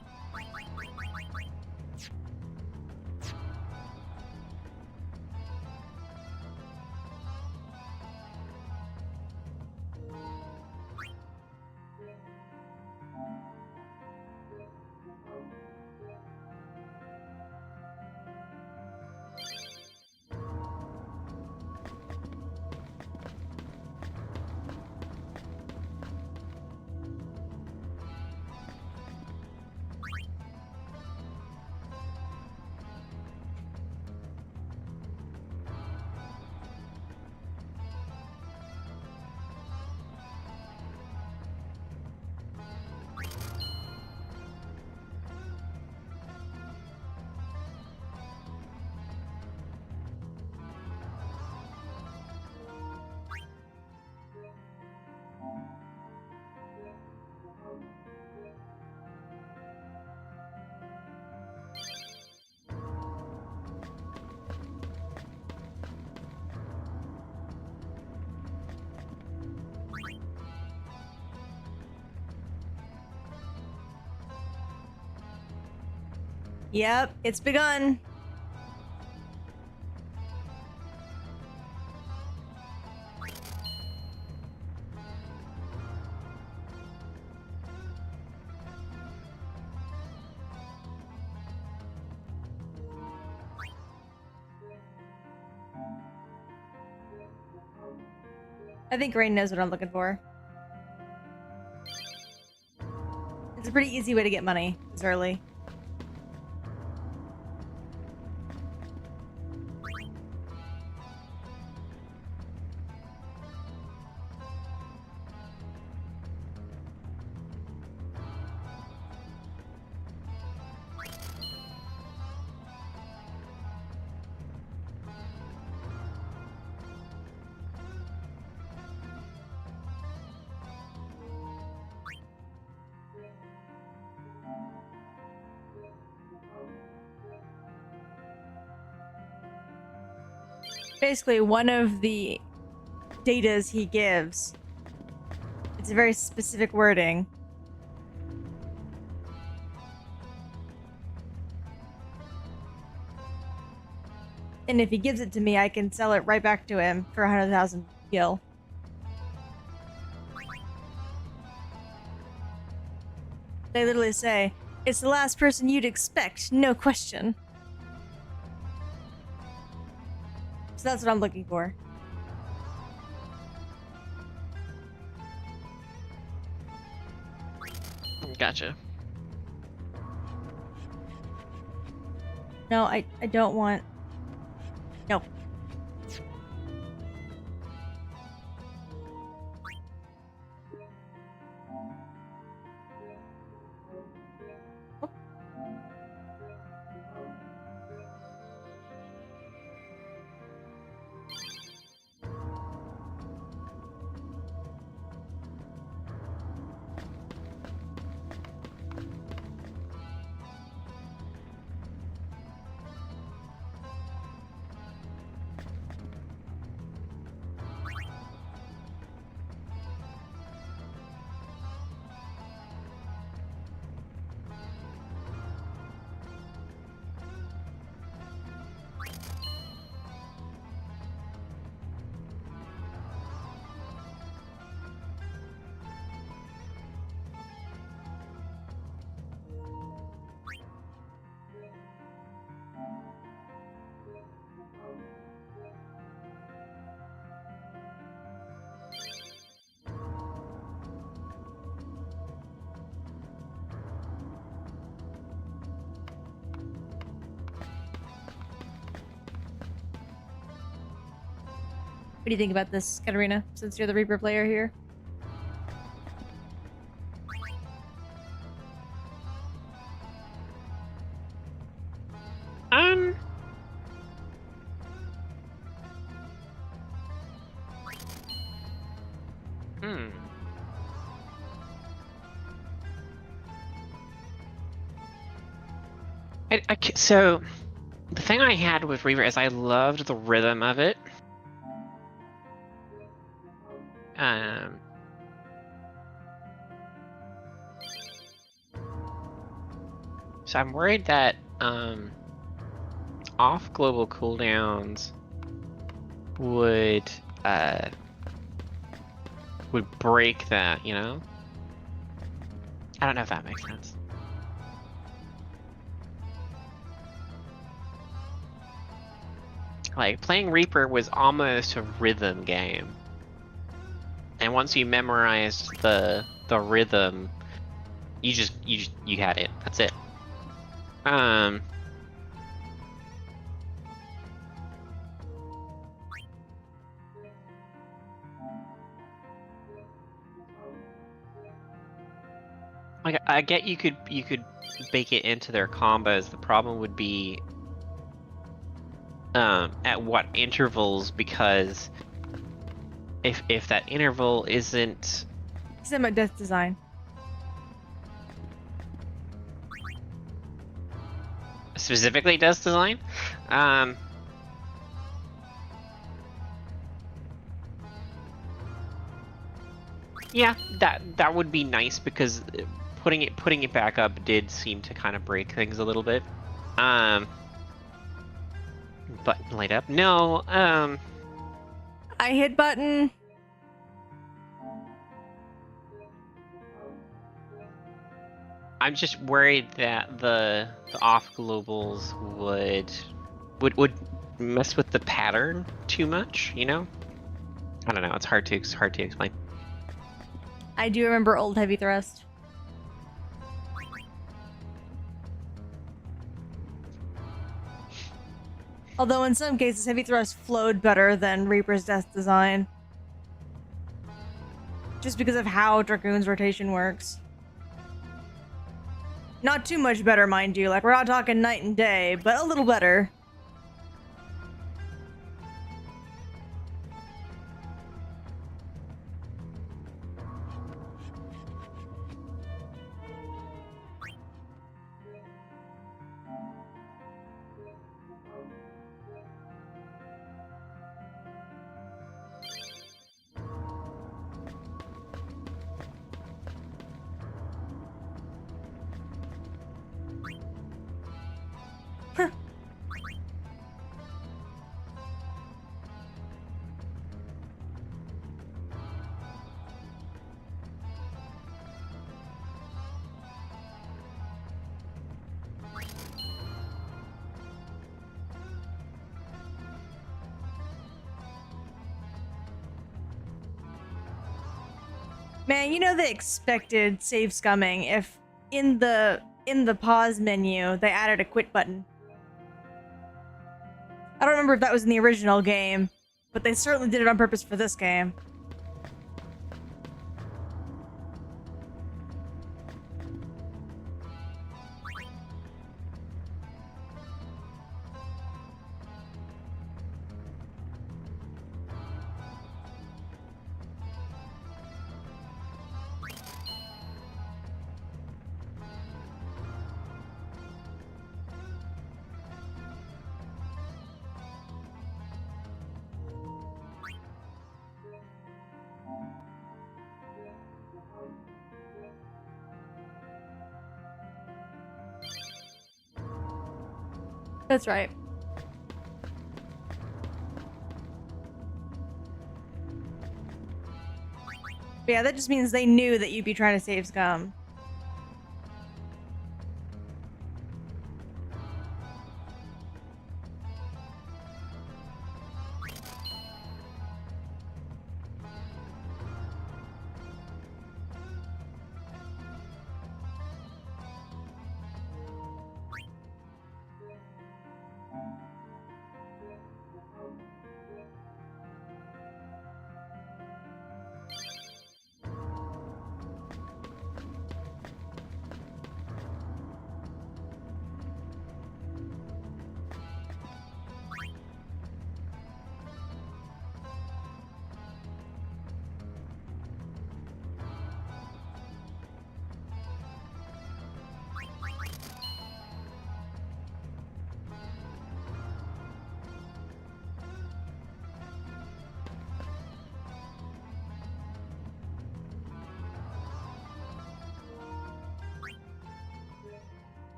Yep, it's begun. I think Rain knows what I'm looking for. It's a pretty easy way to get money this early. Basically, one of the datas he gives, it's a very specific wording. And if he gives it to me, I can sell it right back to him for 100,000 gil. They literally say, it's the last person you'd expect, no question. So that's what I'm looking for. Gotcha. No, I don't want... No. What do you think about this, Katarina, since you're the Reaper player here? So, the thing I had with Reaver is I loved the rhythm of it. So I'm worried that off global cooldowns would break that, you know? I don't know if that makes sense. Like, playing Reaper was almost a rhythm game. And once you memorized the rhythm, you had it. That's it. Like, I get you could bake it into their combos. The problem would be at what intervals, because if that interval isn't... He's about death design. Specifically death design? Yeah, that would be nice, because putting it back up did seem to kind of break things a little bit. Button light up. No, I hit button. I'm just worried that the off globals would mess with the pattern too much, you know? I don't know, it's hard to explain. I do remember old heavy thrust. Although in some cases, heavy thrust flowed better than Reaper's Death design. Just because of how Dragoon's rotation works. Not too much better, mind you. Like, we're not talking night and day, but a little better. Man, you know they expected save scumming if in the pause menu they added a quit button. I don't remember if that was in the original game, but they certainly did it on purpose for this game. That's right. But yeah, that just means they knew that you'd be trying to save scum.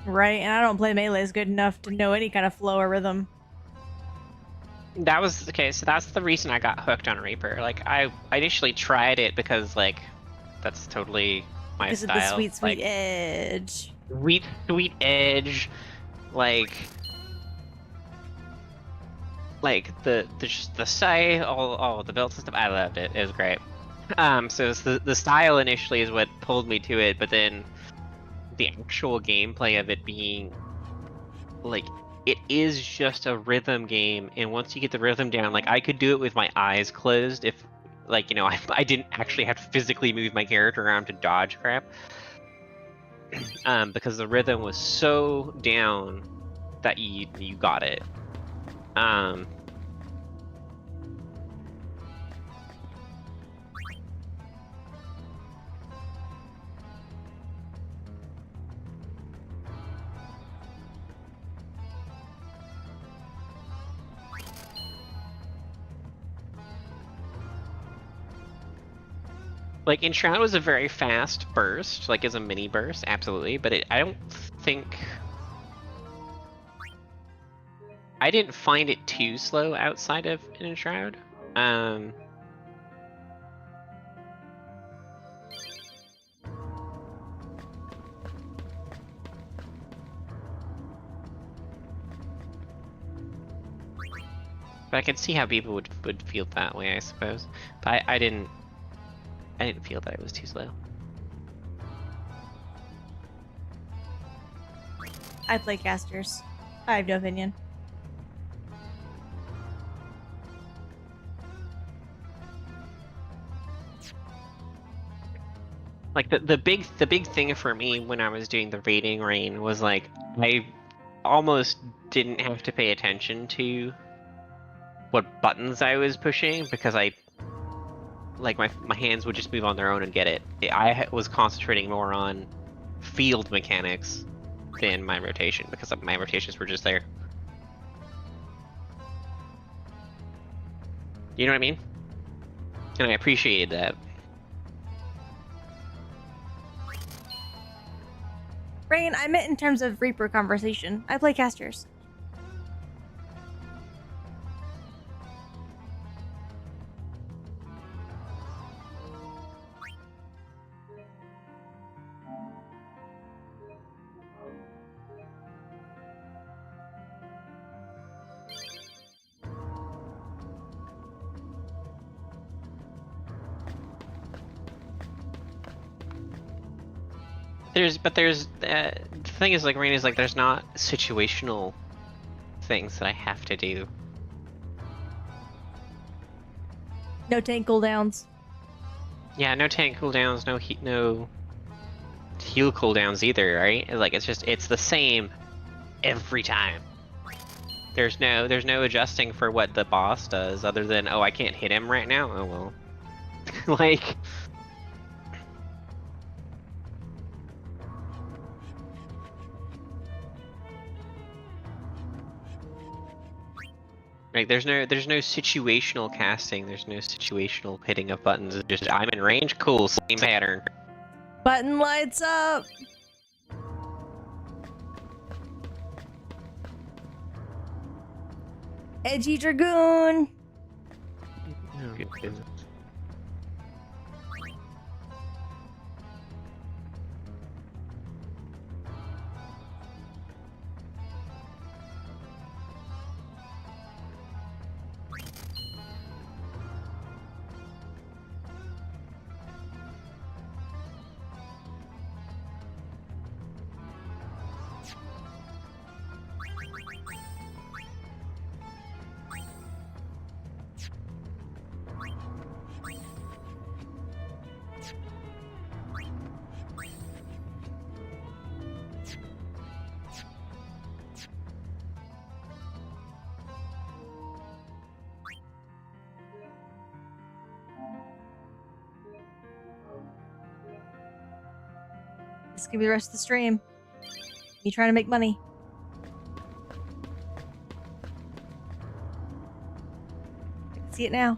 Right, and I don't play melees good enough to know any kind of flow or rhythm. That was okay, so that's the reason I got hooked on Reaper. Like I initially tried it because like that's totally my Because style. of the sweet, sweet like, edge. Sweet edge, like the sight, all the belts and stuff. I loved it. It was great. So it's the style initially is what pulled me to it, but then the actual gameplay of it being like it is just a rhythm game, and once you get the rhythm down, like I could do it with my eyes closed if like, you know, I didn't actually have to physically move my character around to dodge crap. Because the rhythm was so down that you got it. Like, Enshroud was a very fast burst, like as a mini burst, absolutely, but I don't think... I didn't find it too slow outside of an Enshroud. But I could see how people would feel that way, I suppose. But I didn't feel that it was too slow. I play casters. I have no opinion. Like the big thing for me when I was doing the raiding rain was like I almost didn't have to pay attention to what buttons I was pushing because my hands would just move on their own and get it. I was concentrating more on field mechanics than my rotation because my rotations were just there. You know what I mean? And I appreciated that. Rain, I meant in terms of Reaper conversation. I play casters. The thing is, like, Rain is like, there's not situational things that I have to do. No tank cooldowns. Yeah, no tank cooldowns, no heal cooldowns either, right? Like, it's the same every time. There's no adjusting for what the boss does other than, oh, I can't hit him right now? Oh well. Like... Like, there's no situational casting, there's no situational hitting of buttons, it's just, I'm in range, cool, same pattern. Button lights up! Edgy Dragoon! This could be the rest of the stream. Me trying to make money. I can see it now.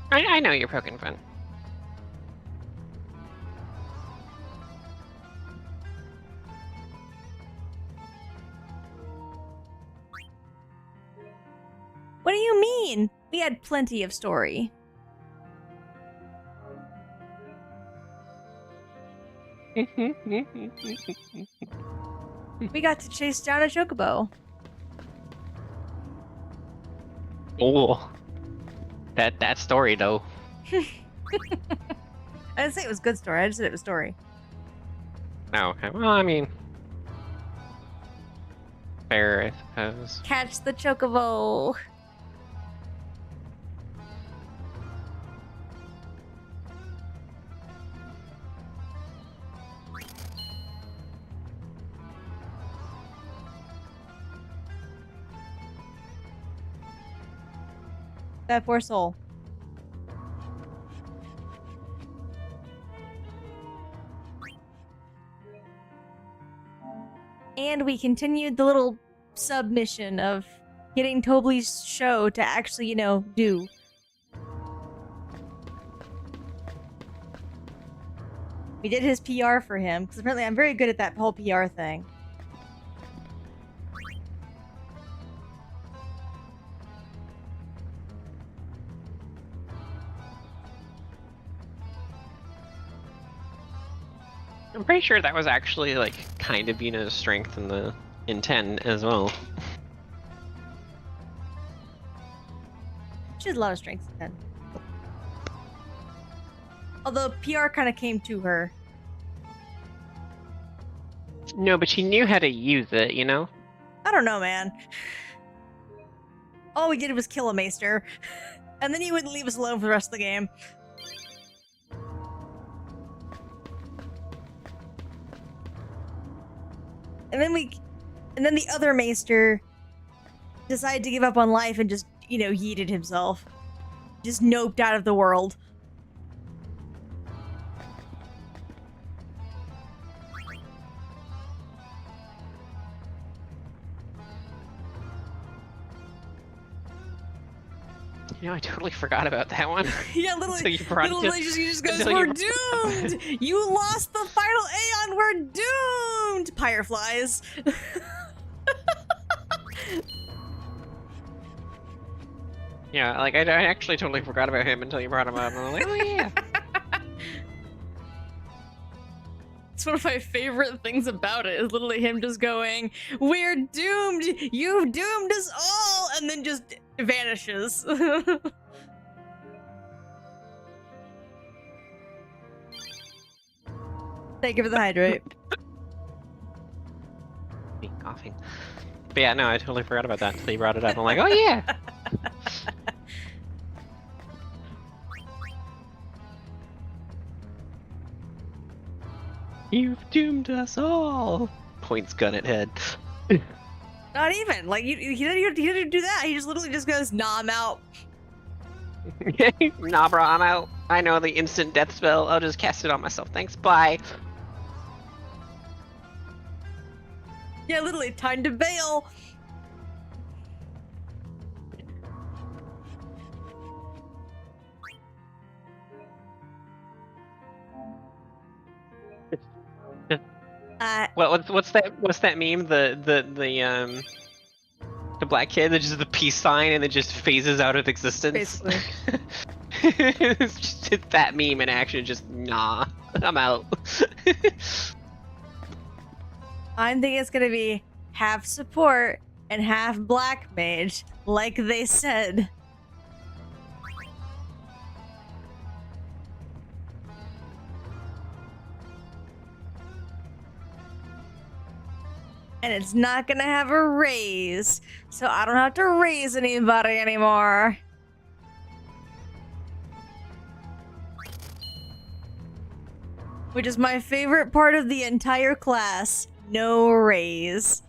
I know you're poking fun. What do you mean? We had plenty of story. We got to chase down a chocobo. Oh. That story though. I didn't say it was good story, I just said it was story. Oh, okay. Well, I mean... fair, I suppose. Catch the chocobo. That poor soul. And we continued the little submission of getting Tobley's show to actually, you know, do. We did his PR for him, because apparently I'm very good at that whole PR thing. I'm pretty sure that was actually, like, kind of Yuna's strength in 10 as well. She has a lot of strengths in 10. Although PR kind of came to her. No, but she knew how to use it, you know? I don't know, man. All we did was kill a maester. And then he wouldn't leave us alone for the rest of the game. And then the other maester decided to give up on life and just, you know, yeeted himself. Just noped out of the world. You know, I totally forgot about that one. Yeah, literally, So you brought it literally to- he just goes, until we're you- doomed! You lost the final Aeon, we're doomed! Fireflies. Yeah, like, I actually totally forgot about him until you brought him up, and I'm like, oh yeah. It's one of my favorite things about it, is literally him just going, we're doomed! You've doomed us all! And then just vanishes. Thank you for the hydrate. Me coughing. But yeah, no, I totally forgot about that until you brought it up. I'm like, oh yeah! You've doomed us all! Points gun at head. Not even. Like, he didn't do that. He just literally just goes, nah, I'm out. Nah, bro, I'm out. I know the instant death spell. I'll just cast it on myself. Thanks, bye. Yeah, literally, time to bail. Well, what's that meme? The black kid that just the peace sign and it just phases out of existence. Basically. It's just that meme in action. Just nah, I'm out. I'm thinking it's gonna be half support and half black mage, like they said. And it's not gonna have a raise, so I don't have to raise anybody anymore. Which is my favorite part of the entire class. No raise.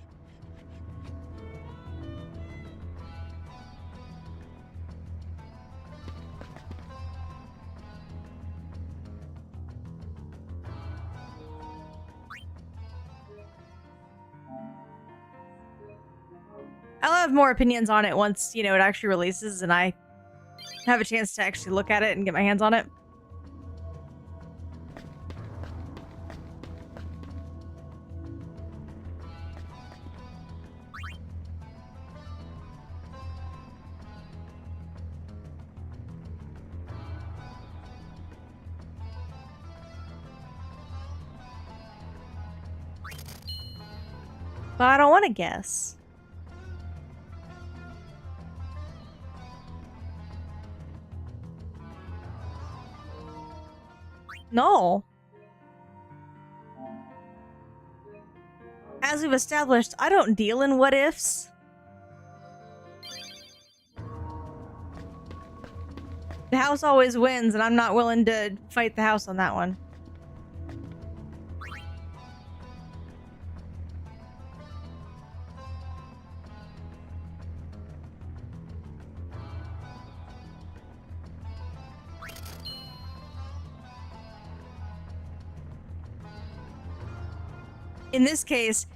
I'll have more opinions on it once, you know, it actually releases and I have a chance to actually look at it and get my hands on it. But I don't want to guess. No. As we've established, I don't deal in what ifs. The house always wins, and I'm not willing to fight the house on that one. In this case,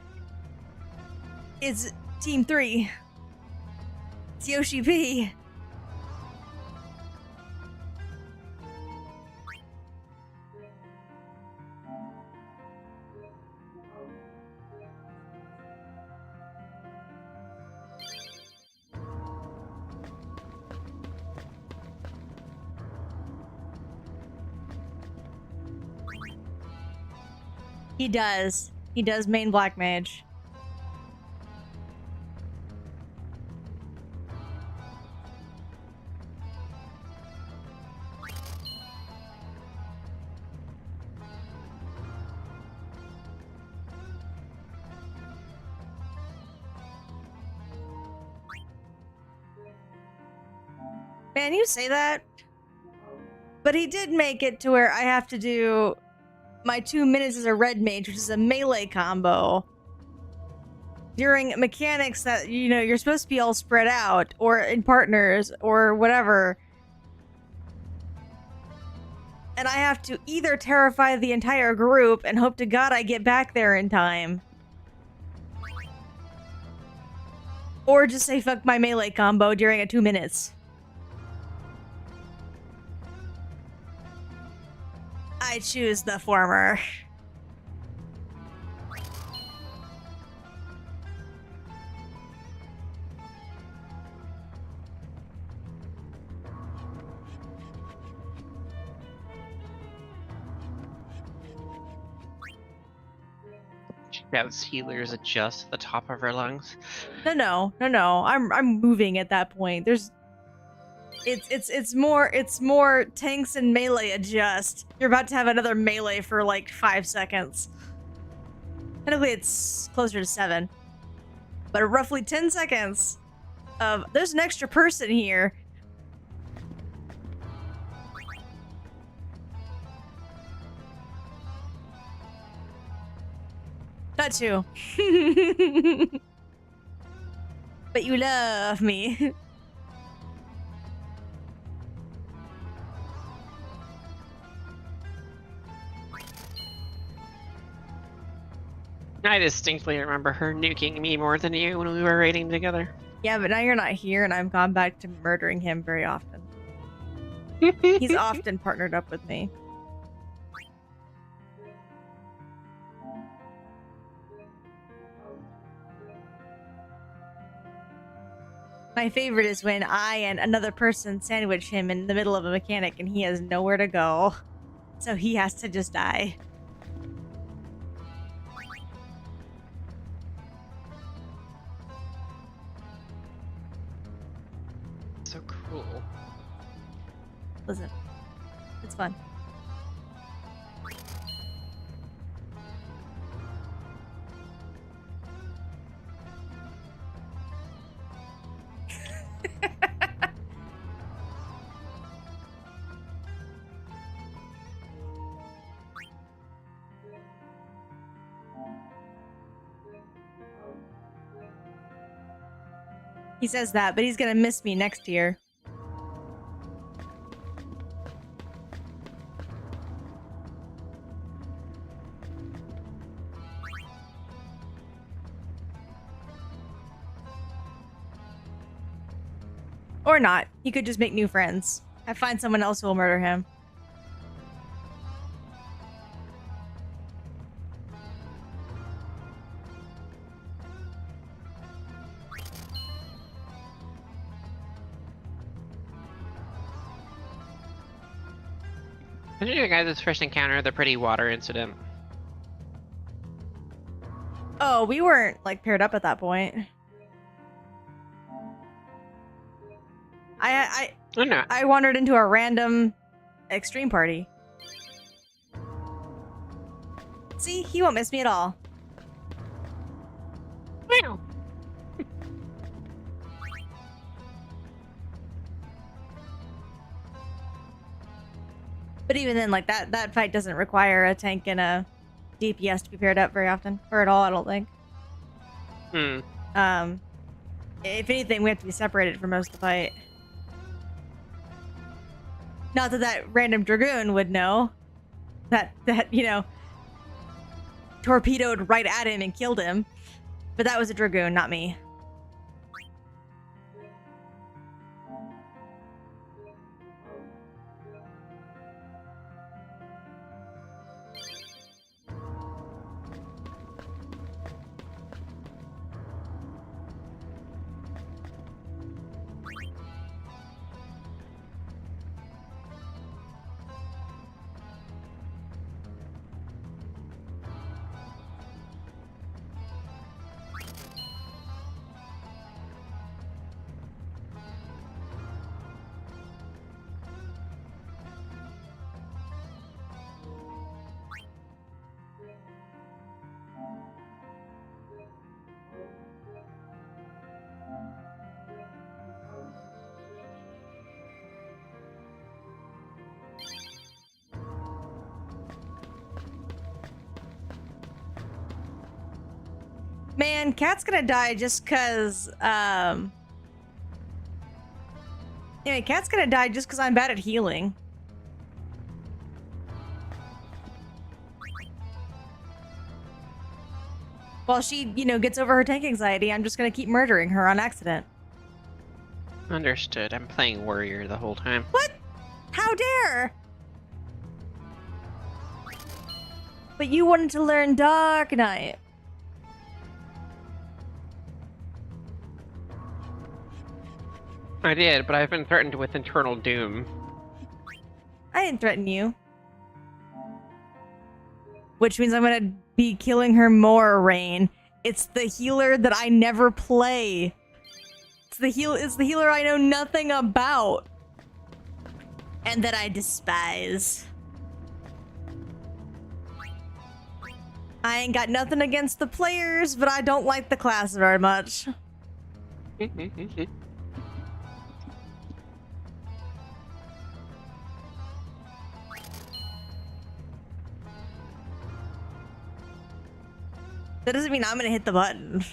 it's Team 3. It's Yoshi P. He does. He does main Black Mage. Man, you say that, but he did make it to where I have to do my 2 minutes as a red mage, which is a melee combo, during mechanics that, you know, you're supposed to be all spread out or in partners or whatever. And I have to either terrify the entire group and hope to God I get back there in time, or just say fuck my melee combo during a 2 minutes. I choose the former. Shouts healers adjust the top of her lungs. No. I'm moving at that point. It's more tanks and melee adjust. You're about to have another melee for like 5 seconds. Technically it's closer to 7. But roughly 10 seconds of there's an extra person here. Not you. But you love me. I distinctly remember her nuking me more than you when we were raiding together. Yeah, but now you're not here and I've gone back to murdering him very often. He's often partnered up with me. My favorite is when I and another person sandwich him in the middle of a mechanic and he has nowhere to go. So he has to just die. So cruel. Listen, it's fun. He says that, but he's gonna miss me next year. Or not. He could just make new friends. I find someone else who will murder him. Did you guys' first encounter the pretty water incident? Oh, we weren't like paired up at that point. I wandered into a random extreme party. See, he won't miss me at all. Wow. But even then, like that fight doesn't require a tank and a DPS to be paired up very often, or at all. I don't think. If anything, we have to be separated for most of the fight. Not that that random dragoon would know that you know torpedoed right at him and killed him. But that was a Dragoon, not me. Man, Cat's gonna die just cause, anyway, Cat's gonna die just cause I'm bad at healing. While she, you know, gets over her tank anxiety, I'm just gonna keep murdering her on accident. Understood. I'm playing warrior the whole time. What? How dare? But you wanted to learn Dark Knight. I did, but I've been threatened with internal doom. I didn't threaten you. Which means I'm gonna be killing her more, Rain. It's the healer that I never play. It's the healer I know nothing about. And that I despise. I ain't got nothing against the players, but I don't like the class very much. That doesn't mean I'm gonna hit the button.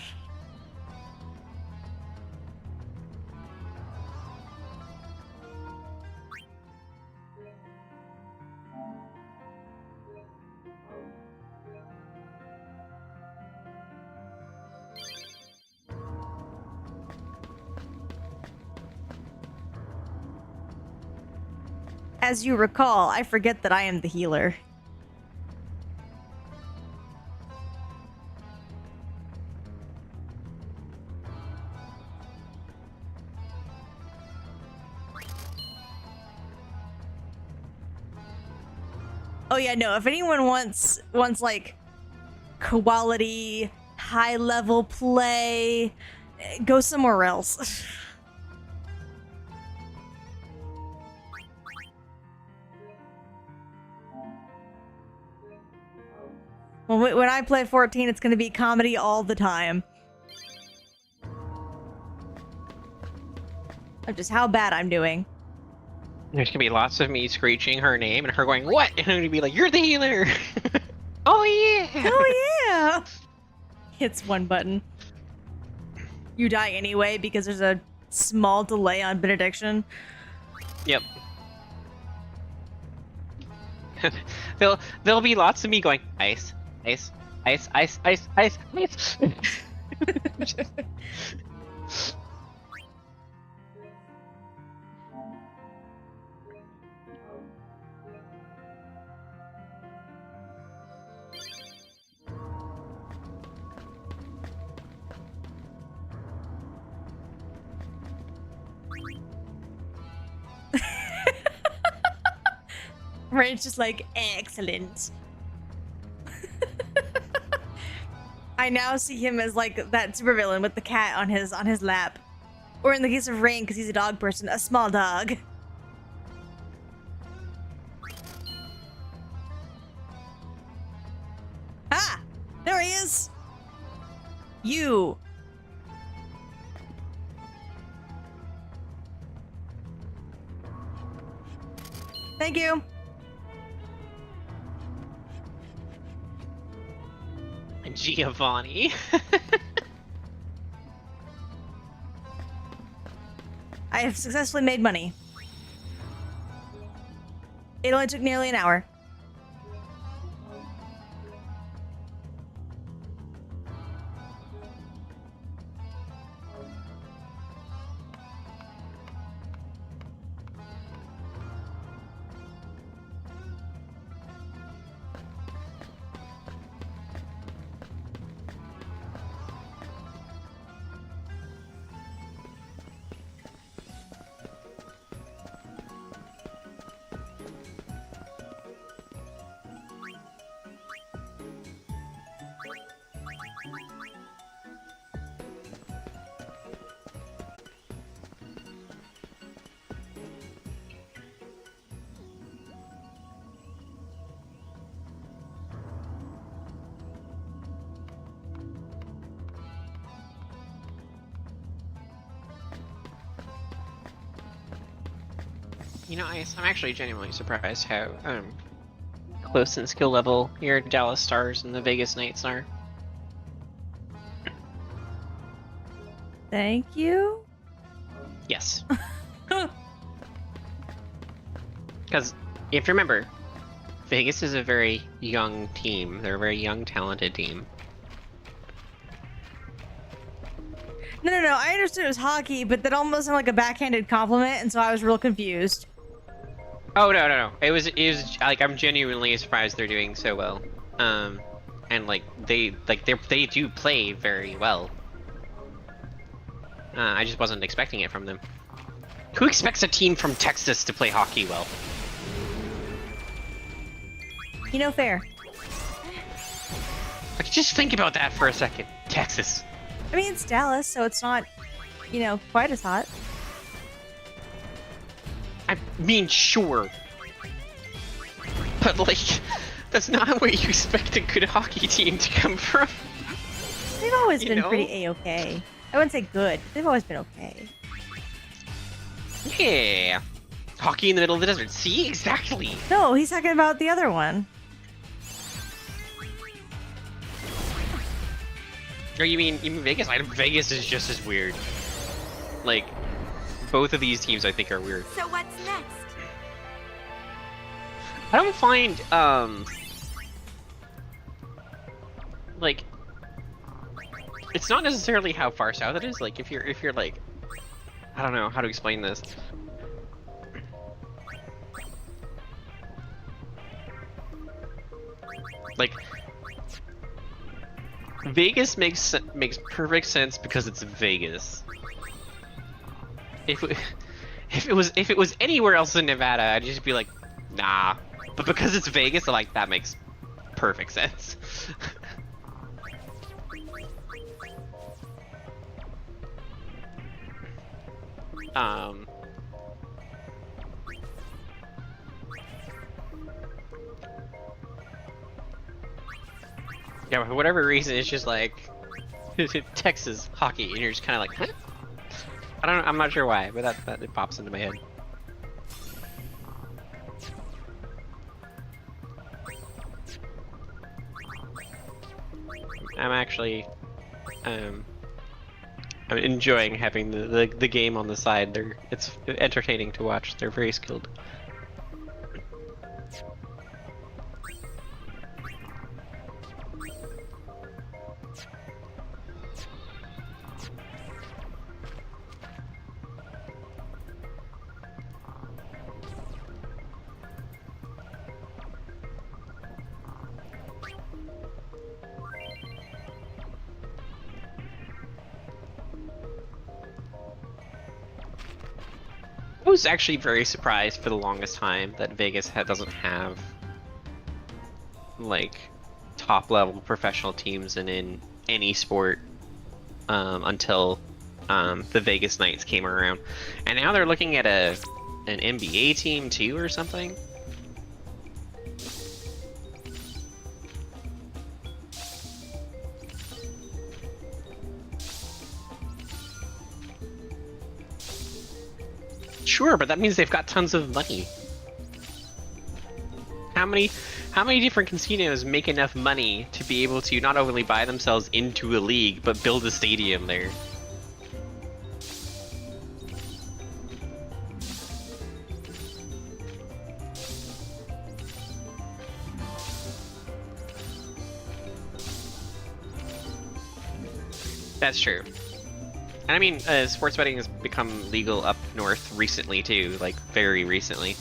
As you recall, I forget that I am the healer. Oh yeah, no, if anyone wants like quality, high level play, go somewhere else. When I play 14, it's going to be comedy all the time. Of just how bad I'm doing. There's gonna be lots of me screeching her name and her going, "What?" And I'm gonna be like, "You're the healer!" Oh yeah! Oh yeah! Hits one button. You die anyway because there's a small delay on benediction. Yep. There'll be lots of me going, ice, ice, ice, ice, ice, ice, ice. Right, it's just like, excellent. I now see him as like that supervillain with the cat on his lap. Or in the case of Rain, because he's a dog person, a small dog. Ah! There he is! You! Thank you. Giovanni. I have successfully made money. It only took nearly an hour. You know, I'm actually genuinely surprised how close in skill level your Dallas Stars and the Vegas Knights are. Thank you. Yes. Because if you remember, Vegas is a very young team. They're a very young, talented team. No. I understood it was hockey, but that almost sounded like a backhanded compliment, and so I was real confused. Oh no! It was like I'm genuinely surprised they're doing so well. And like they do play very well. I just wasn't expecting it from them. Who expects a team from Texas to play hockey well? You know, fair. Like, just think about that for a second. Texas. I mean, it's Dallas, so it's not, you know, quite as hot. I mean, sure. But, like, that's not where you expect a good hockey team to come from. They've always been pretty A-okay. I wouldn't say good, but they've always been okay. Yeah. Hockey in the middle of the desert. See? Exactly. No, he's talking about the other one. Or you mean Vegas? Vegas is just as weird. Like, both of these teams I think are weird. So what's next? I don't find, like, it's not necessarily how far south it is. Like, if you're like, I don't know how to explain this. Like, Vegas makes perfect sense because it's Vegas. If it was anywhere else in Nevada, I'd just be like, nah. But because it's Vegas, I'm like, that makes perfect sense. Yeah, for whatever reason, it's just like Texas hockey, and you're just kind of like, huh? I'm not sure why, but that it pops into my head. I'm actually, I'm enjoying having the game on the side. It's entertaining to watch. They're very skilled. I was actually very surprised for the longest time that Vegas doesn't have like top level professional teams in any sport until the Vegas Knights came around, and now they're looking at an NBA team too or something. Sure, but that means they've got tons of money. How many different casinos make enough money to be able to not only buy themselves into a league, but build a stadium there? That's true. And I mean, sports betting has become legal up north recently too, like very recently.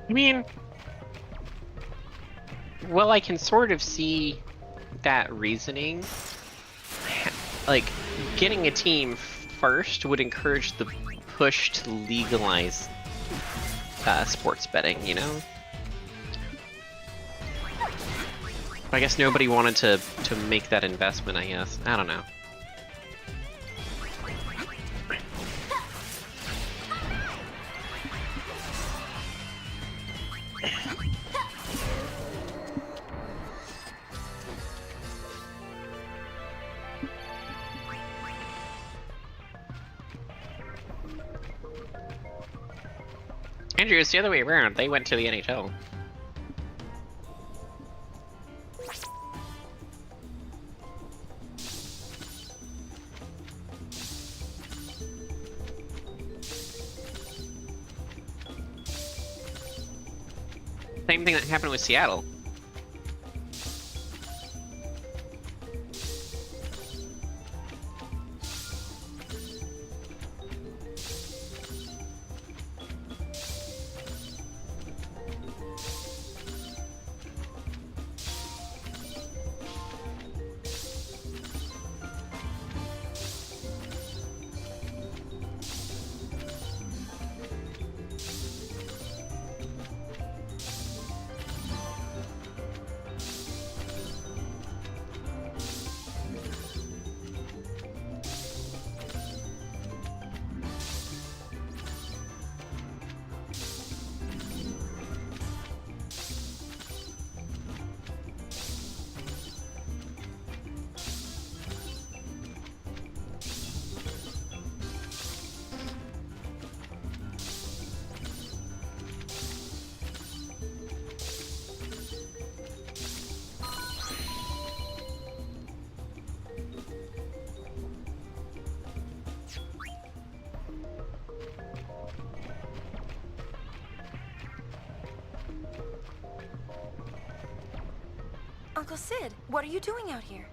I mean, well, I can sort of see that reasoning. Like, getting a team first would encourage the push to legalize sports betting, you know? I guess nobody wanted to make that investment, I guess. I don't know. Andrew, it's the other way around. They went to the NHL. Same thing that happened with Seattle. Uncle Sid, what are you doing out here?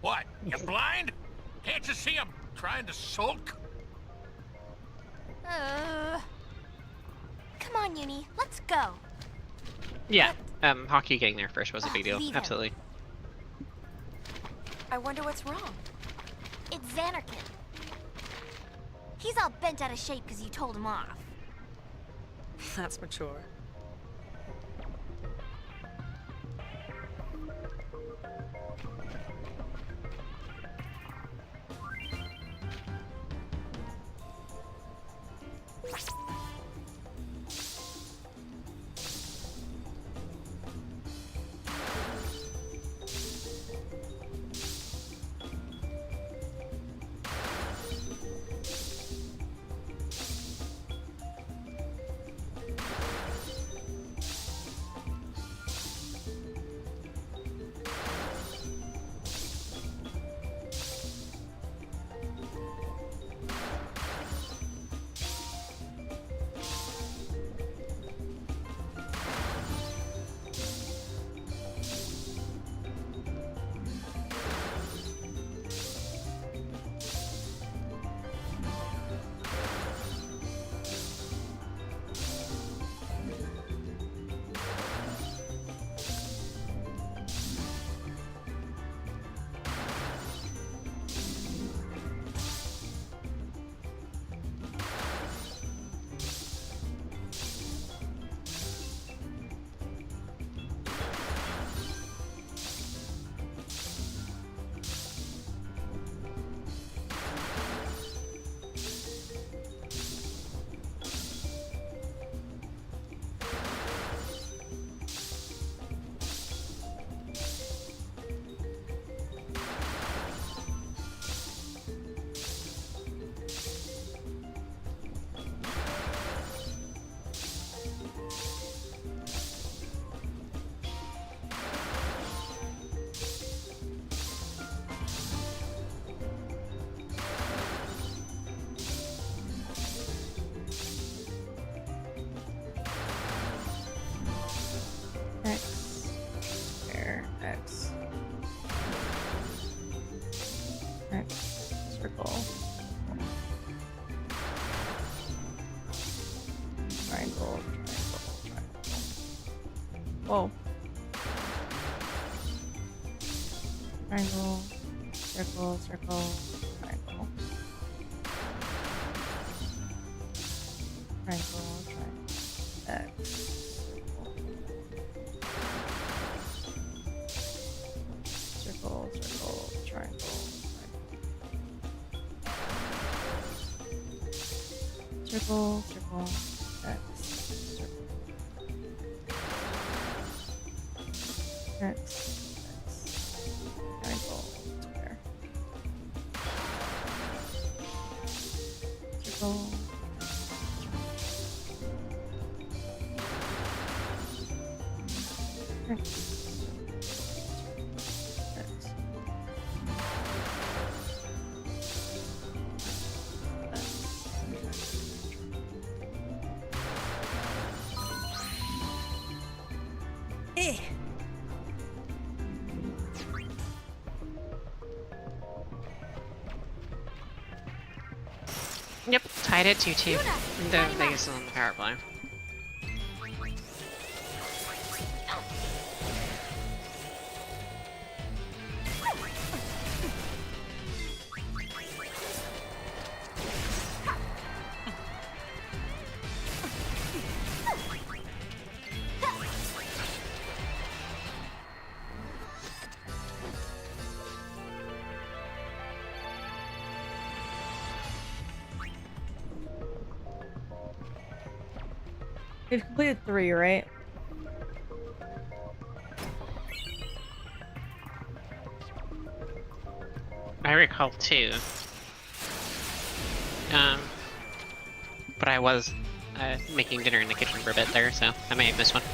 What? You blind? Can't you see I'm trying to sulk? Come on, Uni, let's go. Yeah, hockey getting there first was a big deal. leave him. Absolutely. I wonder what's wrong. It's Xanarkin. He's all bent out of shape because you told him off. That's mature. X. There. X. X. Circle. Triangle. Whoa. Triangle. Circle. Circle. Triangle. Triangle, triangle, X, circle, circle, triangle, circle, circle, X, circle, X, triangle, square, circle. Yep, tied at 2-2. The Vegas is on the power play. We've completed 3, right? I recall 2. But I was making dinner in the kitchen for a bit there, so I may have missed one.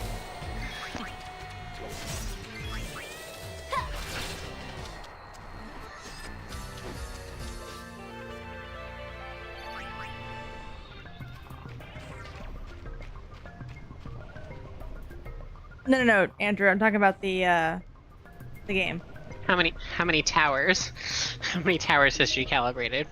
No, Andrew. I'm talking about the game. How many towers? How many towers has she calibrated?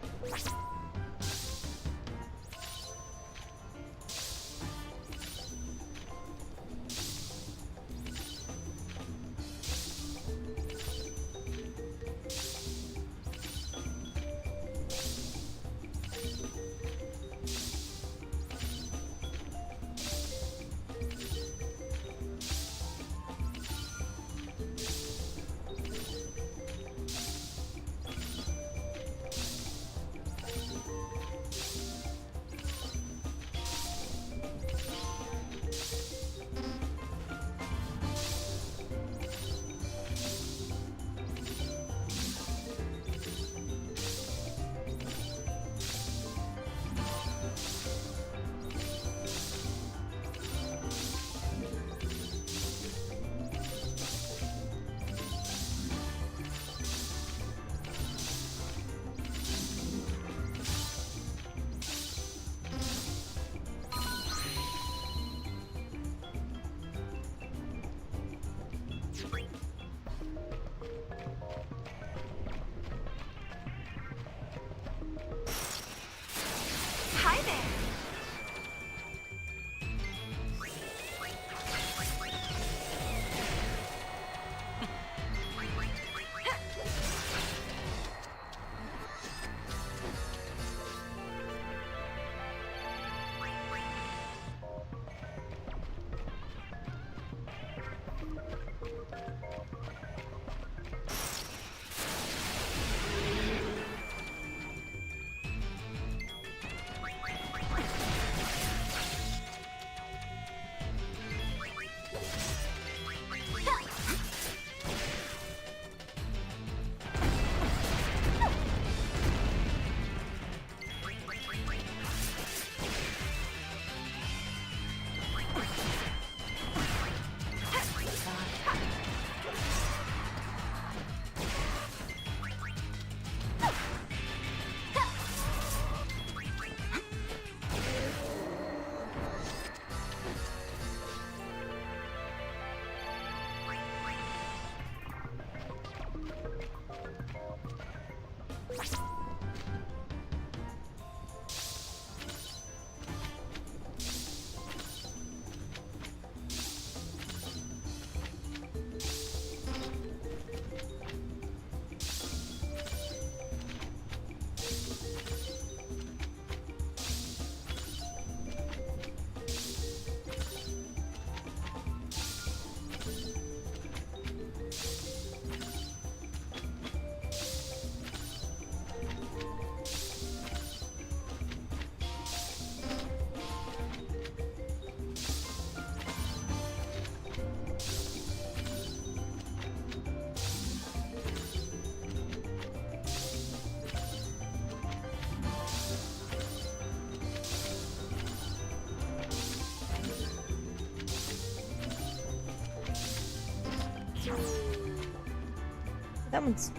That one's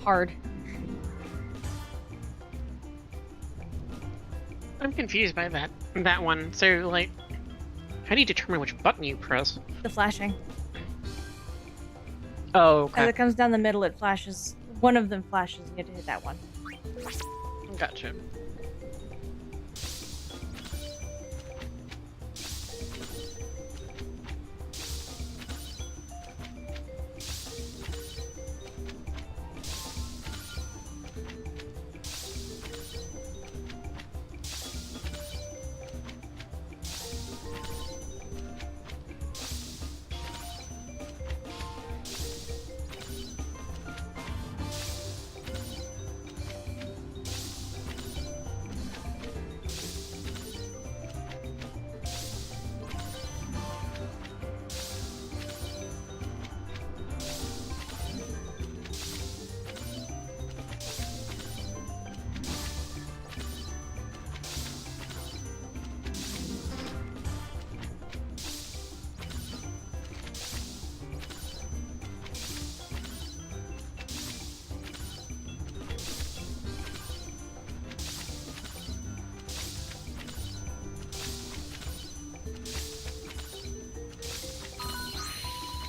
hard. I'm confused by that one. So, like, how do you determine which button you press? The flashing. Oh, okay. As it comes down the middle, it flashes. One of them flashes. You have to hit that one. Gotcha.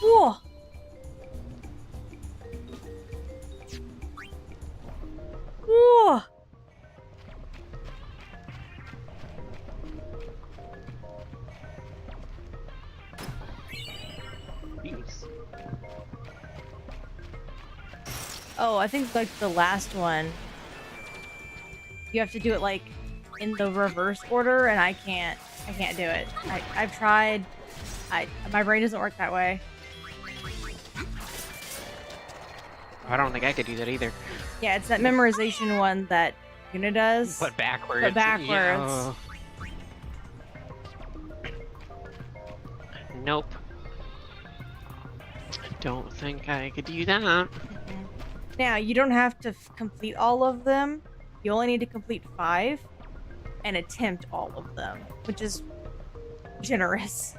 Whoa! Whoa! Jeez. Oh, I think like the last one, you have to do it like in the reverse order, and I can't do it. I've tried. My brain doesn't work that way. I don't think I could do that either. Yeah, it's that memorization one that Yuna does. But backwards. But backwards. Yeah. Nope. I don't think I could do that. Now, you don't have to complete all of them. You only need to complete 5 and attempt all of them, which is generous.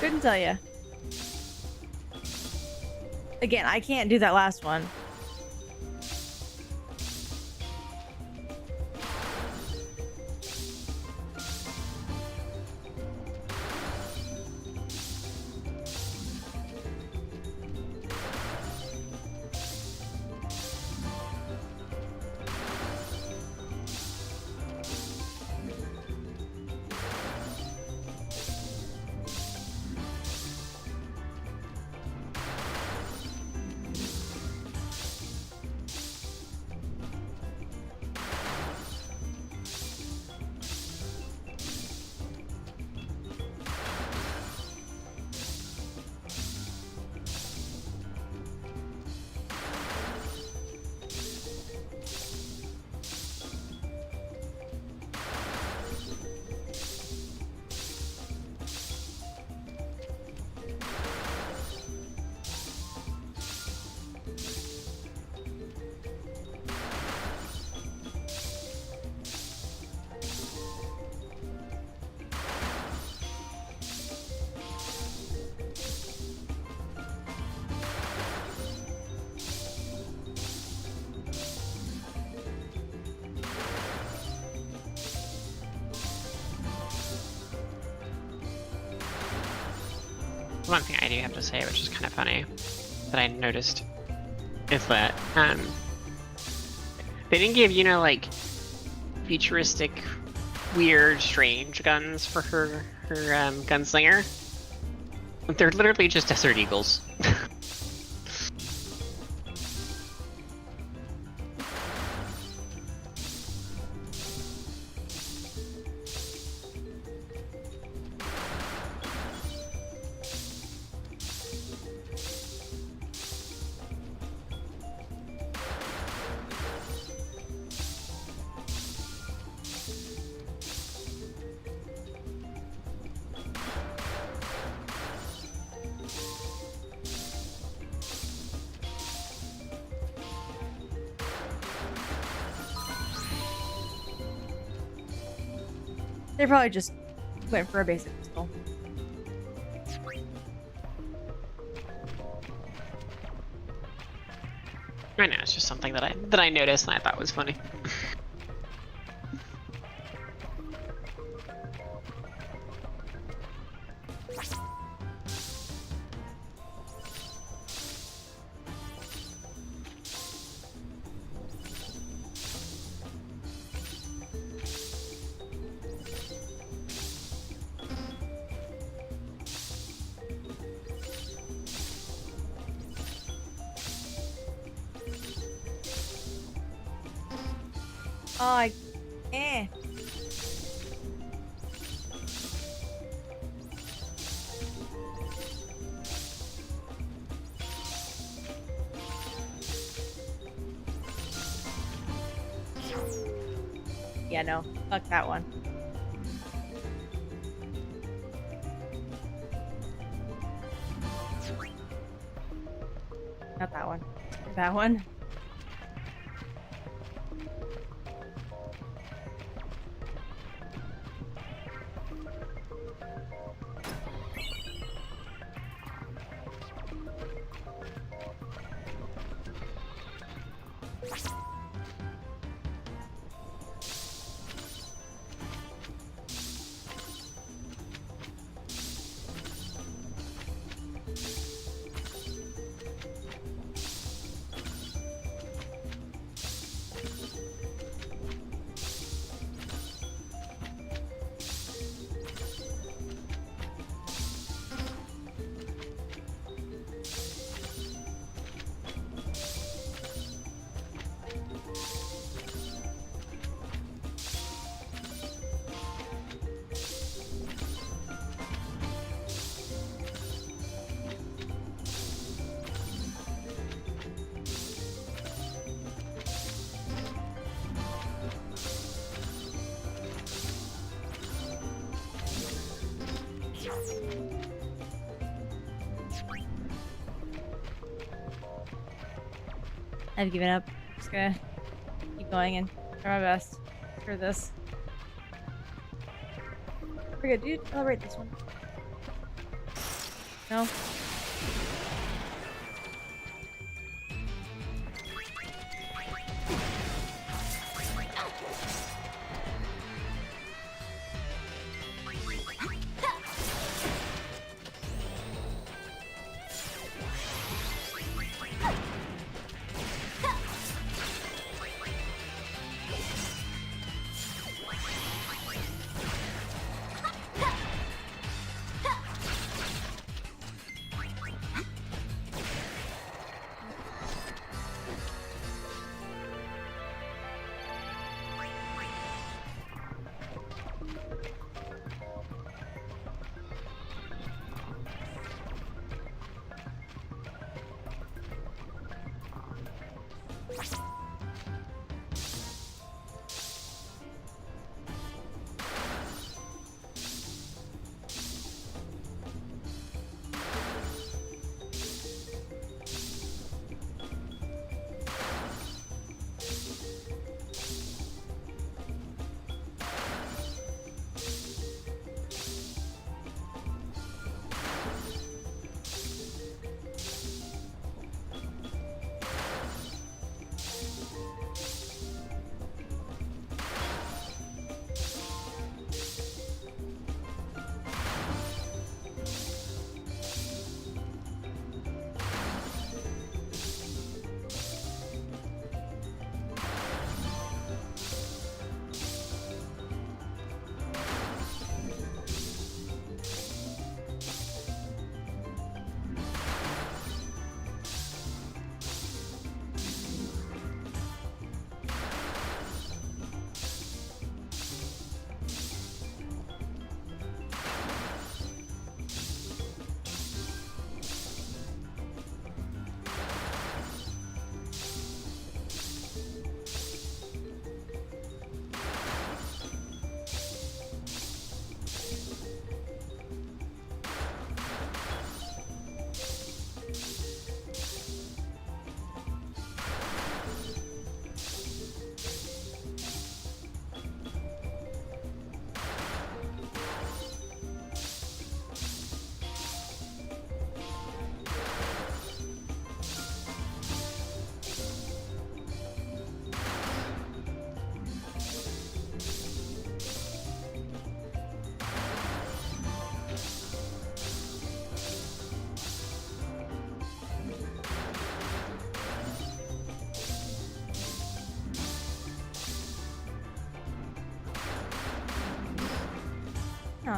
Couldn't tell you. Again, I can't do that last one. One thing I do have to say, which is kind of funny, that I noticed, is that they didn't give Yuna like futuristic, weird, strange guns for her gunslinger. They're literally just desert eagles. They probably just went for a basic pistol. I know, it's just something that I noticed and I thought was funny. Oh, eh. Yeah, no. Fuck that one. Not that one. That one. I've given up. Just gonna keep going and try my best for this. We're good, dude. I'll rate this one. No?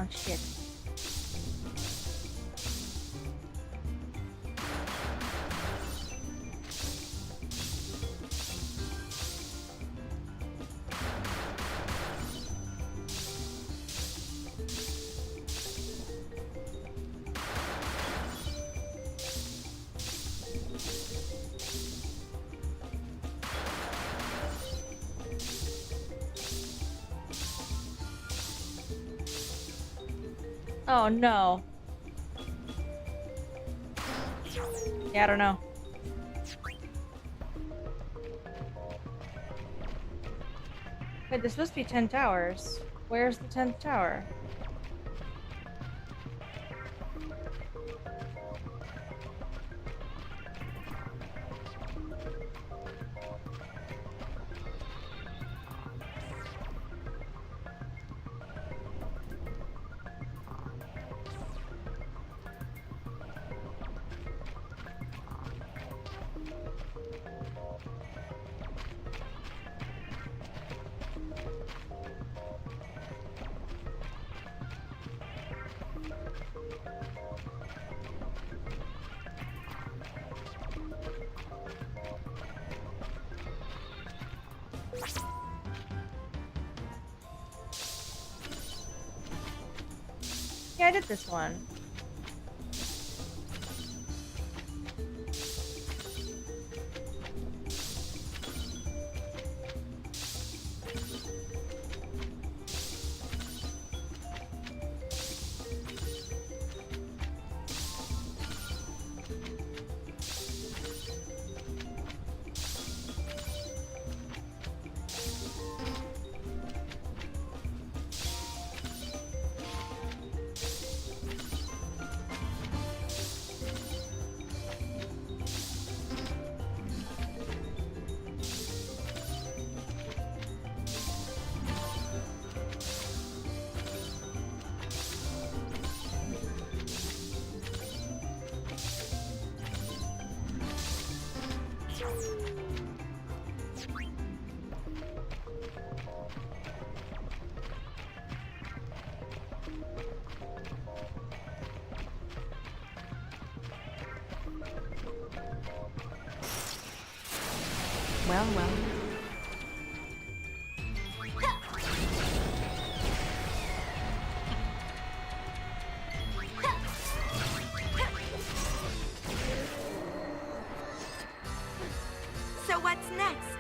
Oh, shit. Oh no. Yeah, I don't know. Wait, there's supposed to be 10 towers. Where's the 10th tower? Yeah, I did this one. Well, well. So what's next?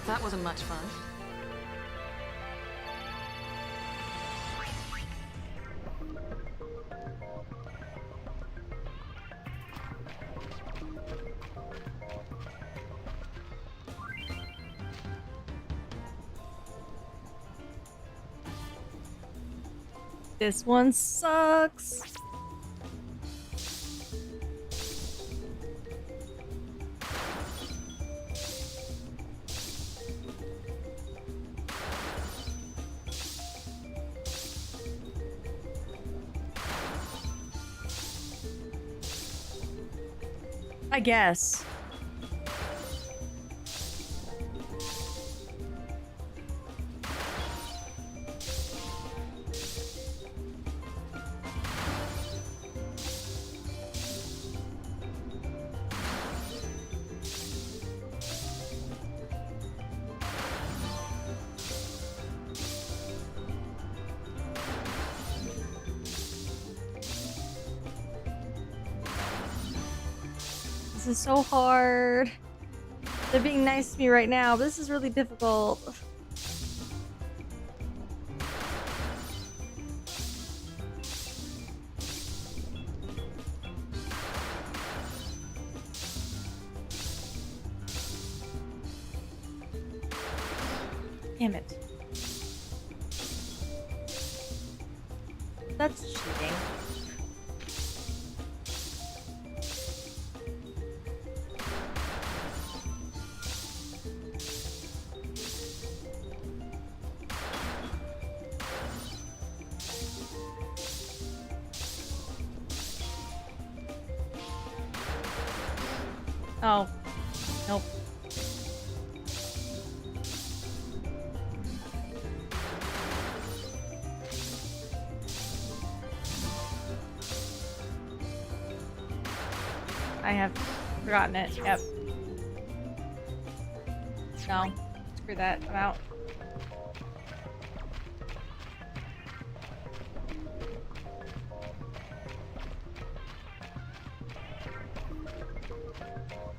That wasn't much fun. This one sucks. I guess. This is so hard. They're being nice to me right now, but this is really difficult. Damn it. That's cheating. Oh. Nope. I have forgotten it. Yep. No. Screw that. I'm out.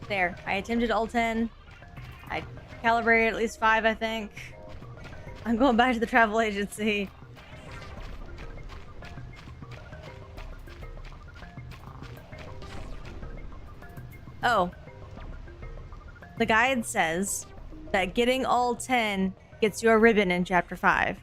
There. I attempted alt 10. I calibrated at least 5, I think. I'm going back to the travel agency. Oh. The guide says that getting all 10 gets you a ribbon in Chapter 5.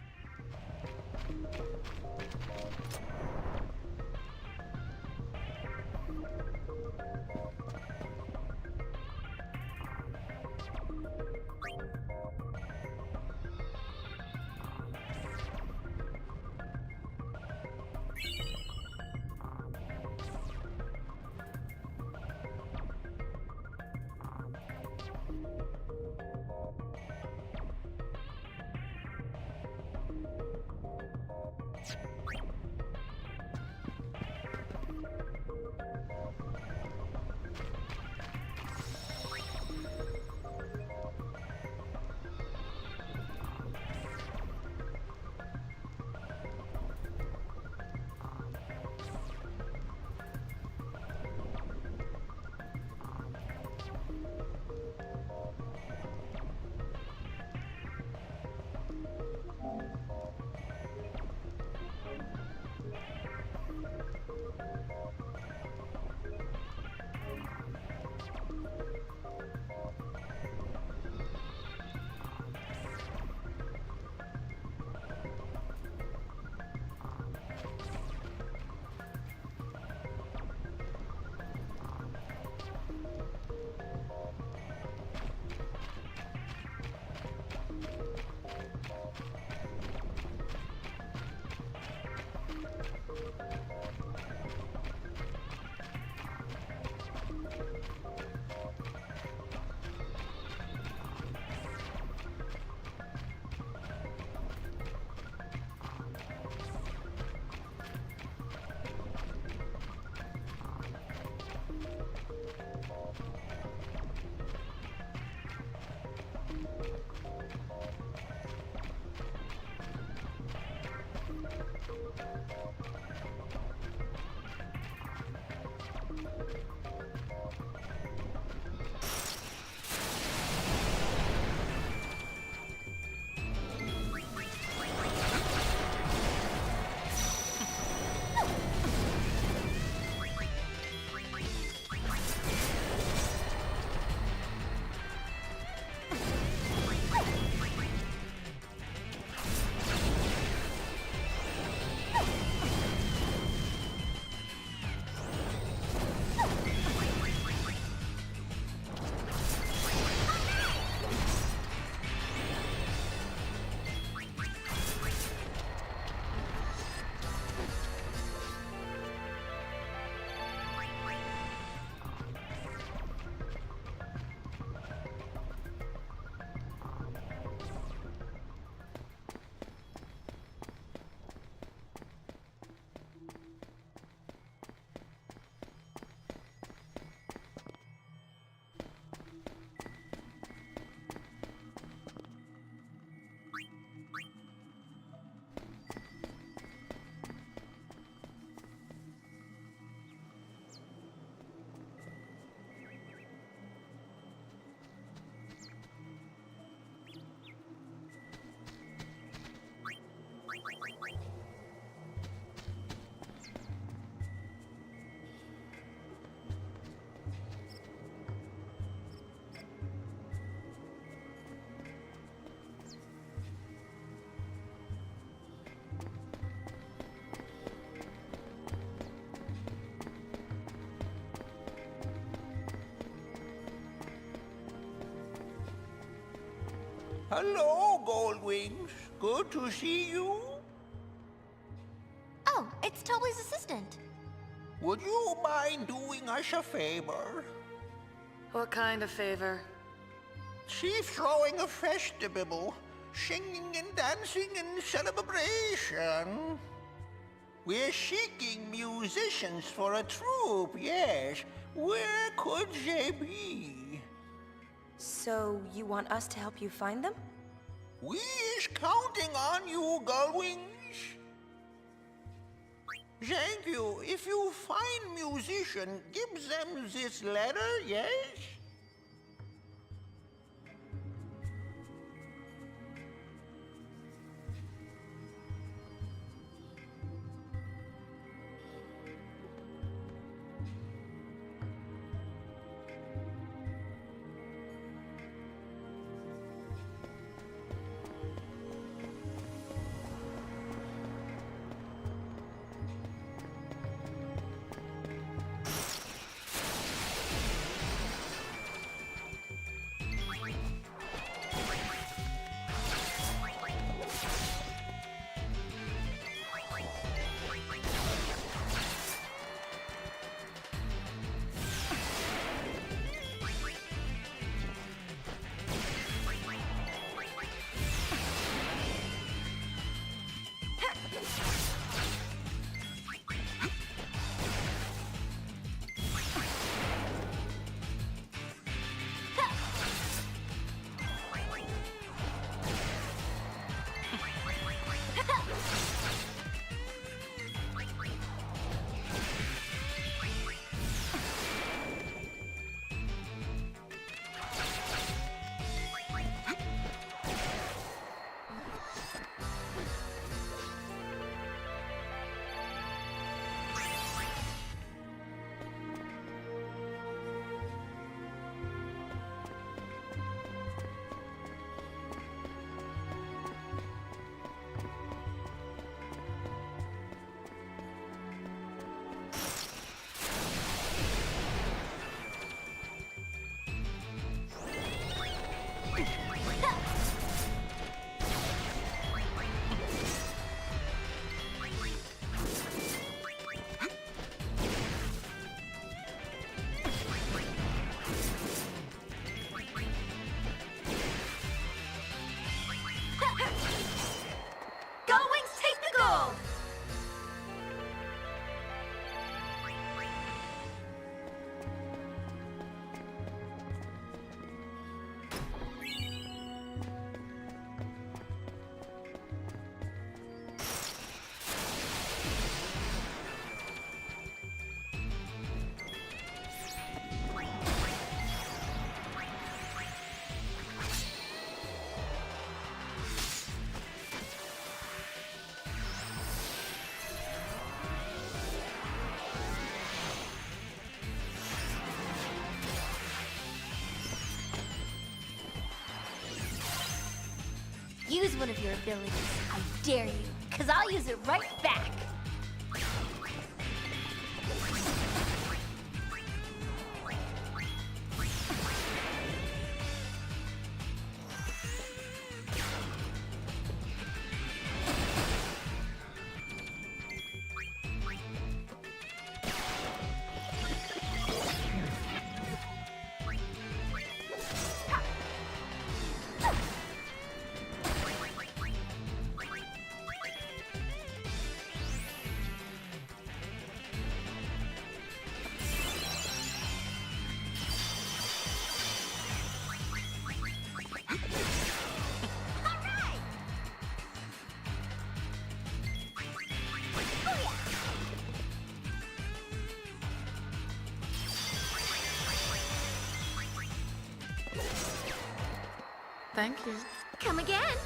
Hello, Goldwings. Good to see you. Oh, it's Toby's assistant. Would you mind doing us a favor? What kind of favor? She's throwing a festival, singing and dancing in celebration. We're seeking musicians for a troupe, yes. Where could they be? So, you want us to help you find them? We is counting on you, Gullwings. Thank you. If you find musician, give them this letter, yes? Use one of your abilities. I dare you, because I'll use it right back. Thank you. Come again.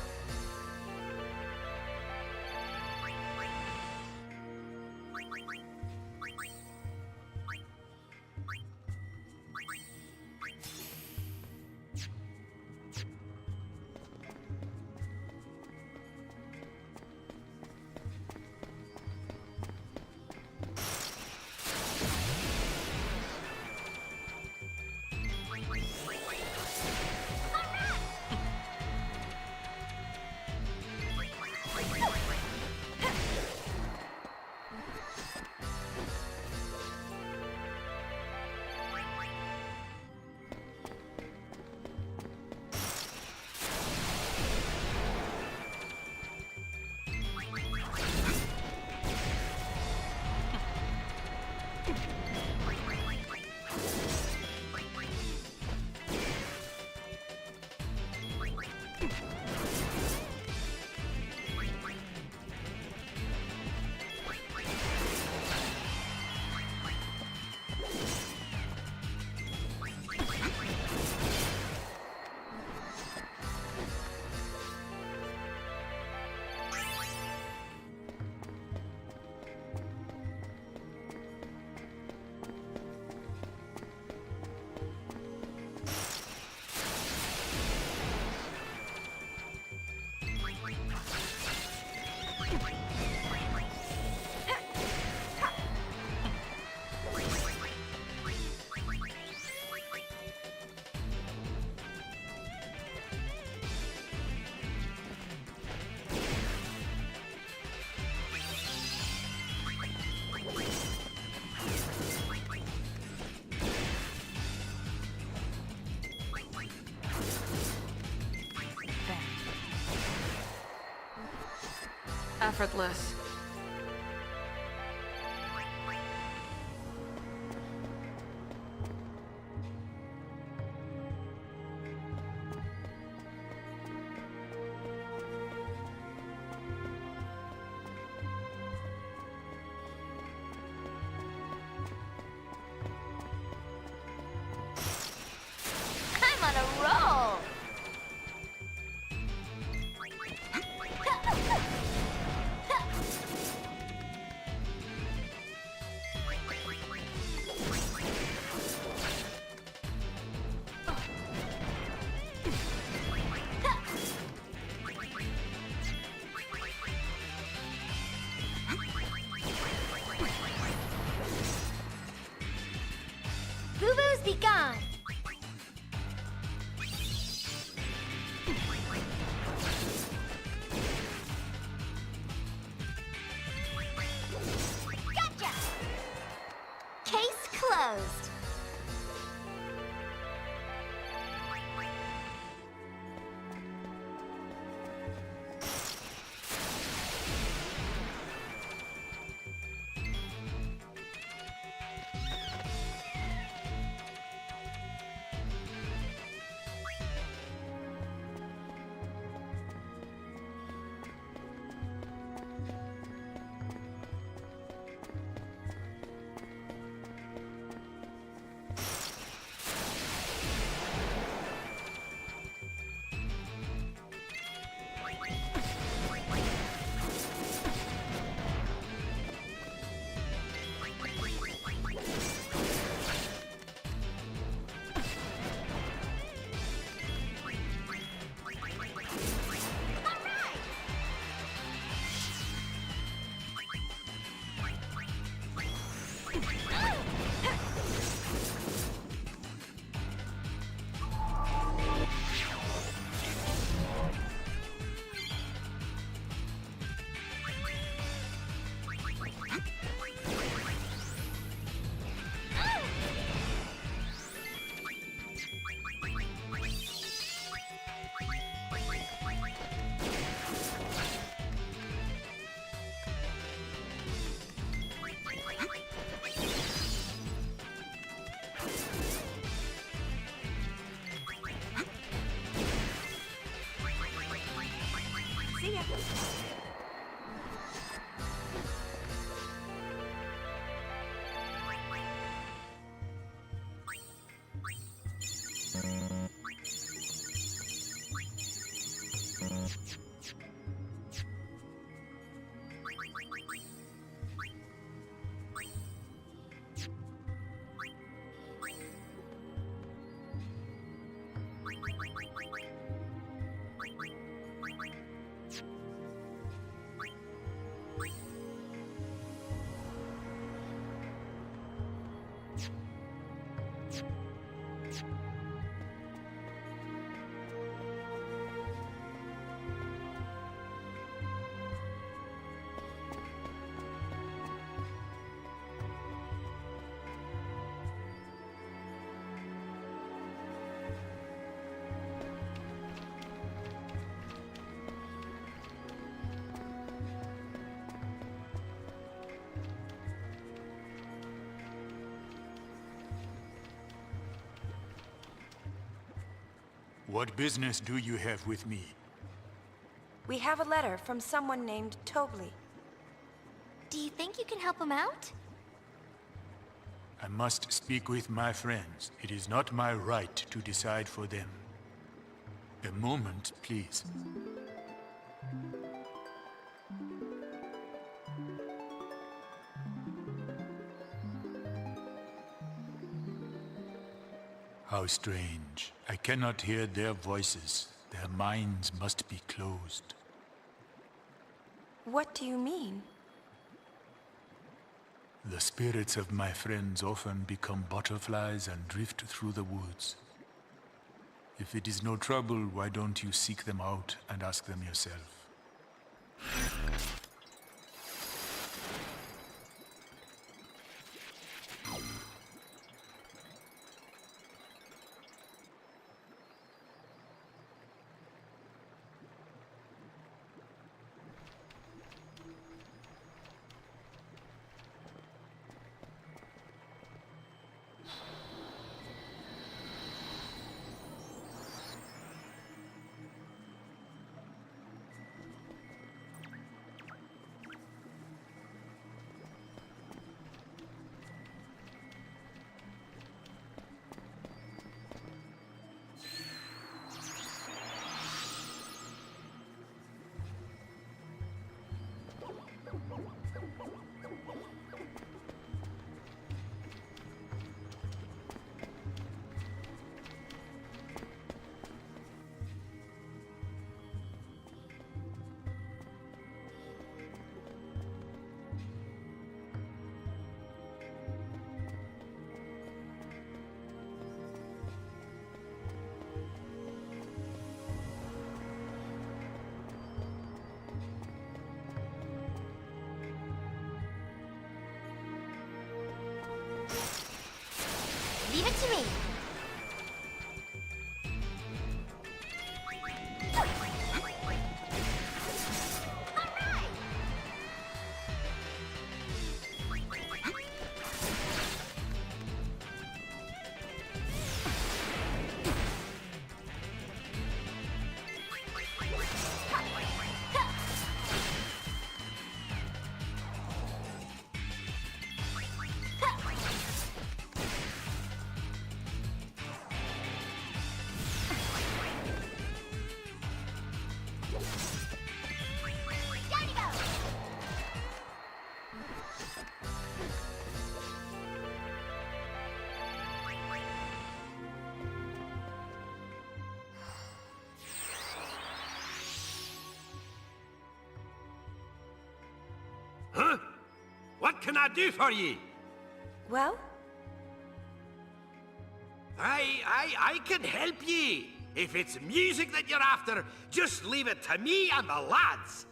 Effortless. I'm on a roll! Boo-boos be gone! Gotcha! Case closed. See ya. What business do you have with me? We have a letter from someone named Tobley. Do you think you can help him out? I must speak with my friends. It is not my right to decide for them. A moment, please. How strange. I cannot hear their voices. Their minds must be closed. What do you mean? The spirits of my friends often become butterflies and drift through the woods. If it is no trouble, why don't you seek them out and ask them yourself? Leave it to me. Huh? What can I do for ye? Well? I can help ye. If it's music that you're after, just leave it to me and the lads.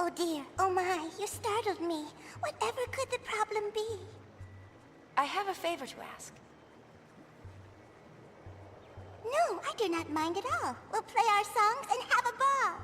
Oh dear, oh my, you startled me. Whatever could the problem be? I have a favor to ask. No, I do not mind at all. We'll play our songs and have a ball.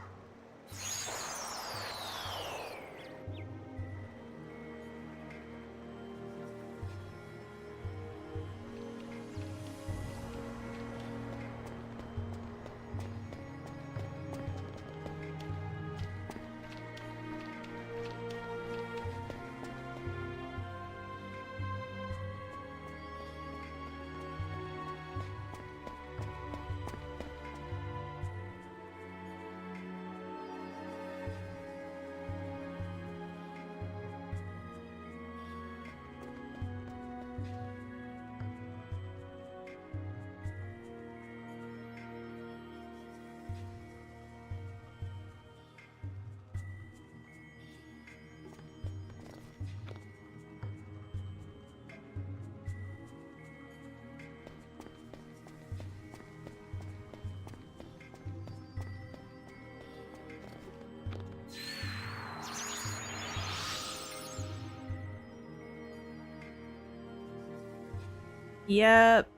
Yep.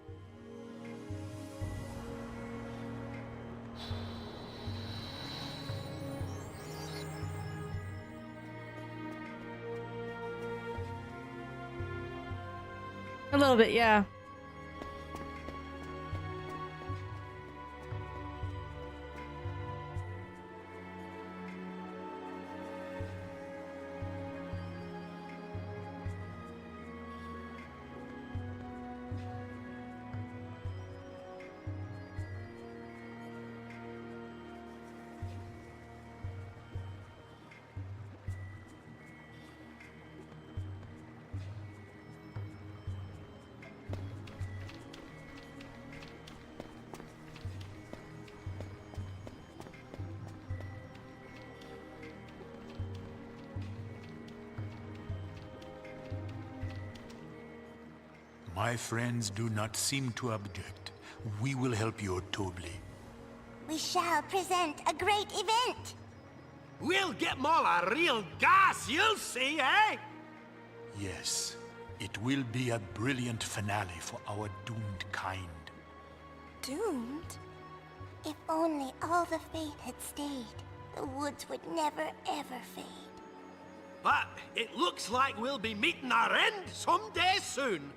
A little bit, yeah. My friends do not seem to object. We will help you totally. We shall present a great event. We'll get 'em all a real gas, you'll see, eh? Yes, it will be a brilliant finale for our doomed kind. Doomed? If only all the faith had stayed, the woods would never ever fade. But it looks like we'll be meeting our end someday soon.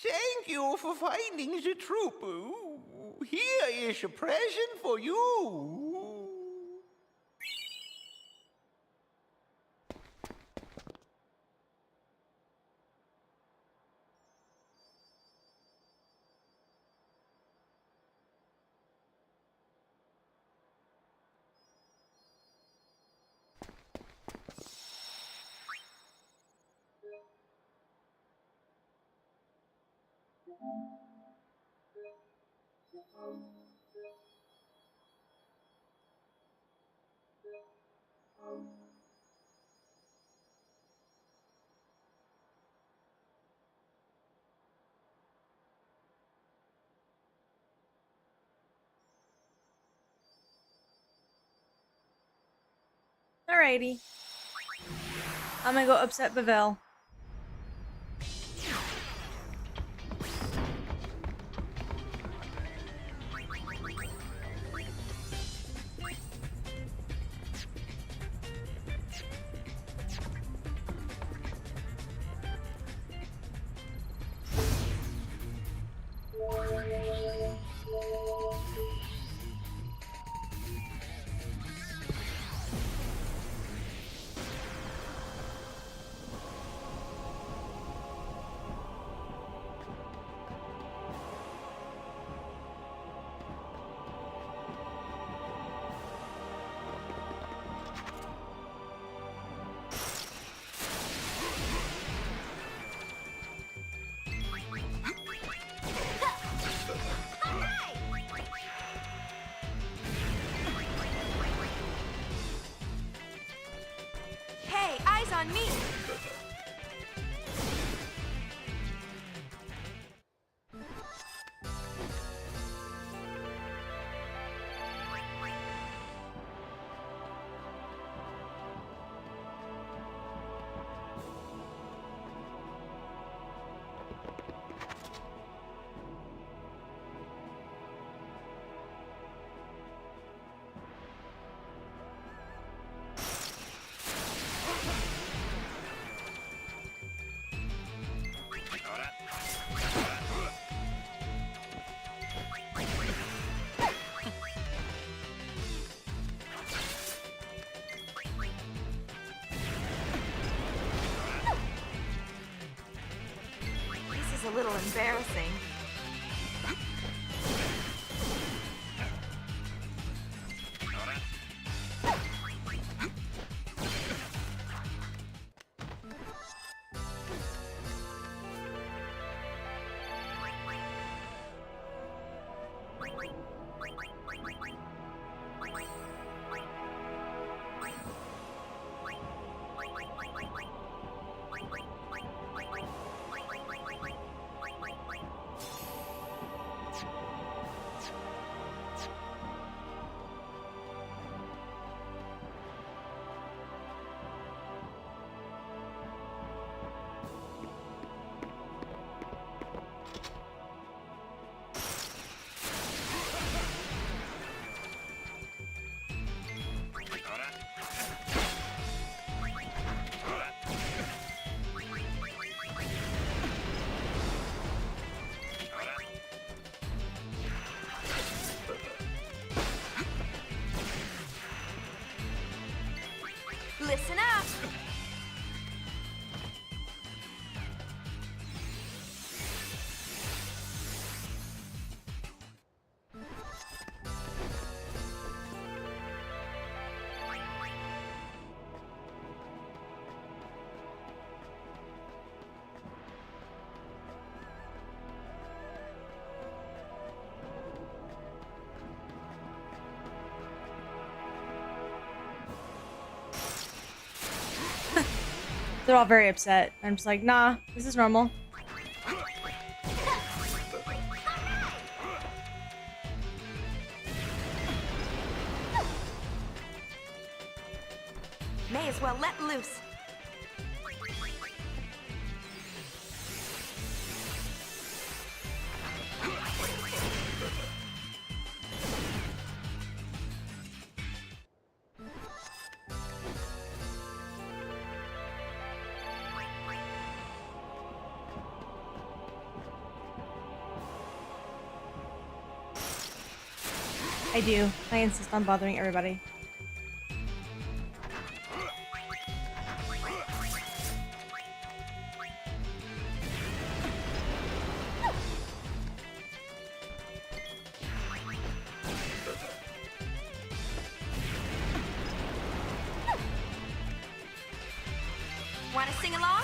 Thank you for finding the troop. Here is a present for you. Alrighty. I'm gonna go upset Bavel. Hey, eyes on me! This is a little embarrassing. Listen up! They're all very upset. I'm just like, nah, this is normal. May as well let loose. I do. I insist on bothering everybody. Want to sing along?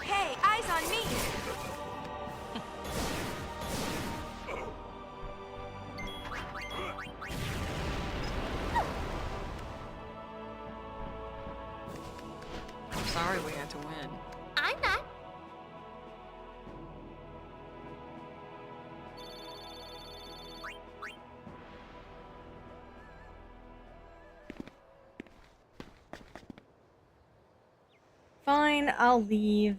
Hey, eyes on me! I'm sorry we had to win. I'm not. Fine, I'll leave.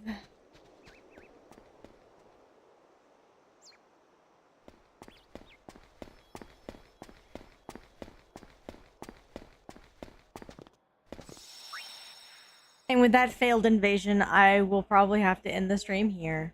And with that failed invasion, I will probably have to end the stream here.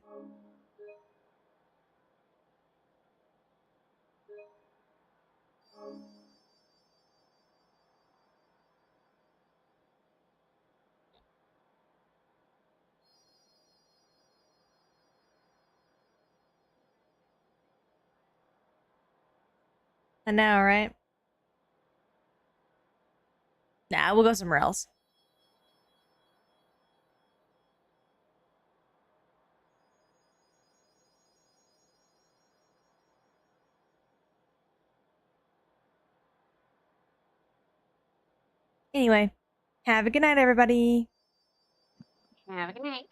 I know, right? Nah, we'll go somewhere else. Anyway, have a good night, everybody. Have a good night.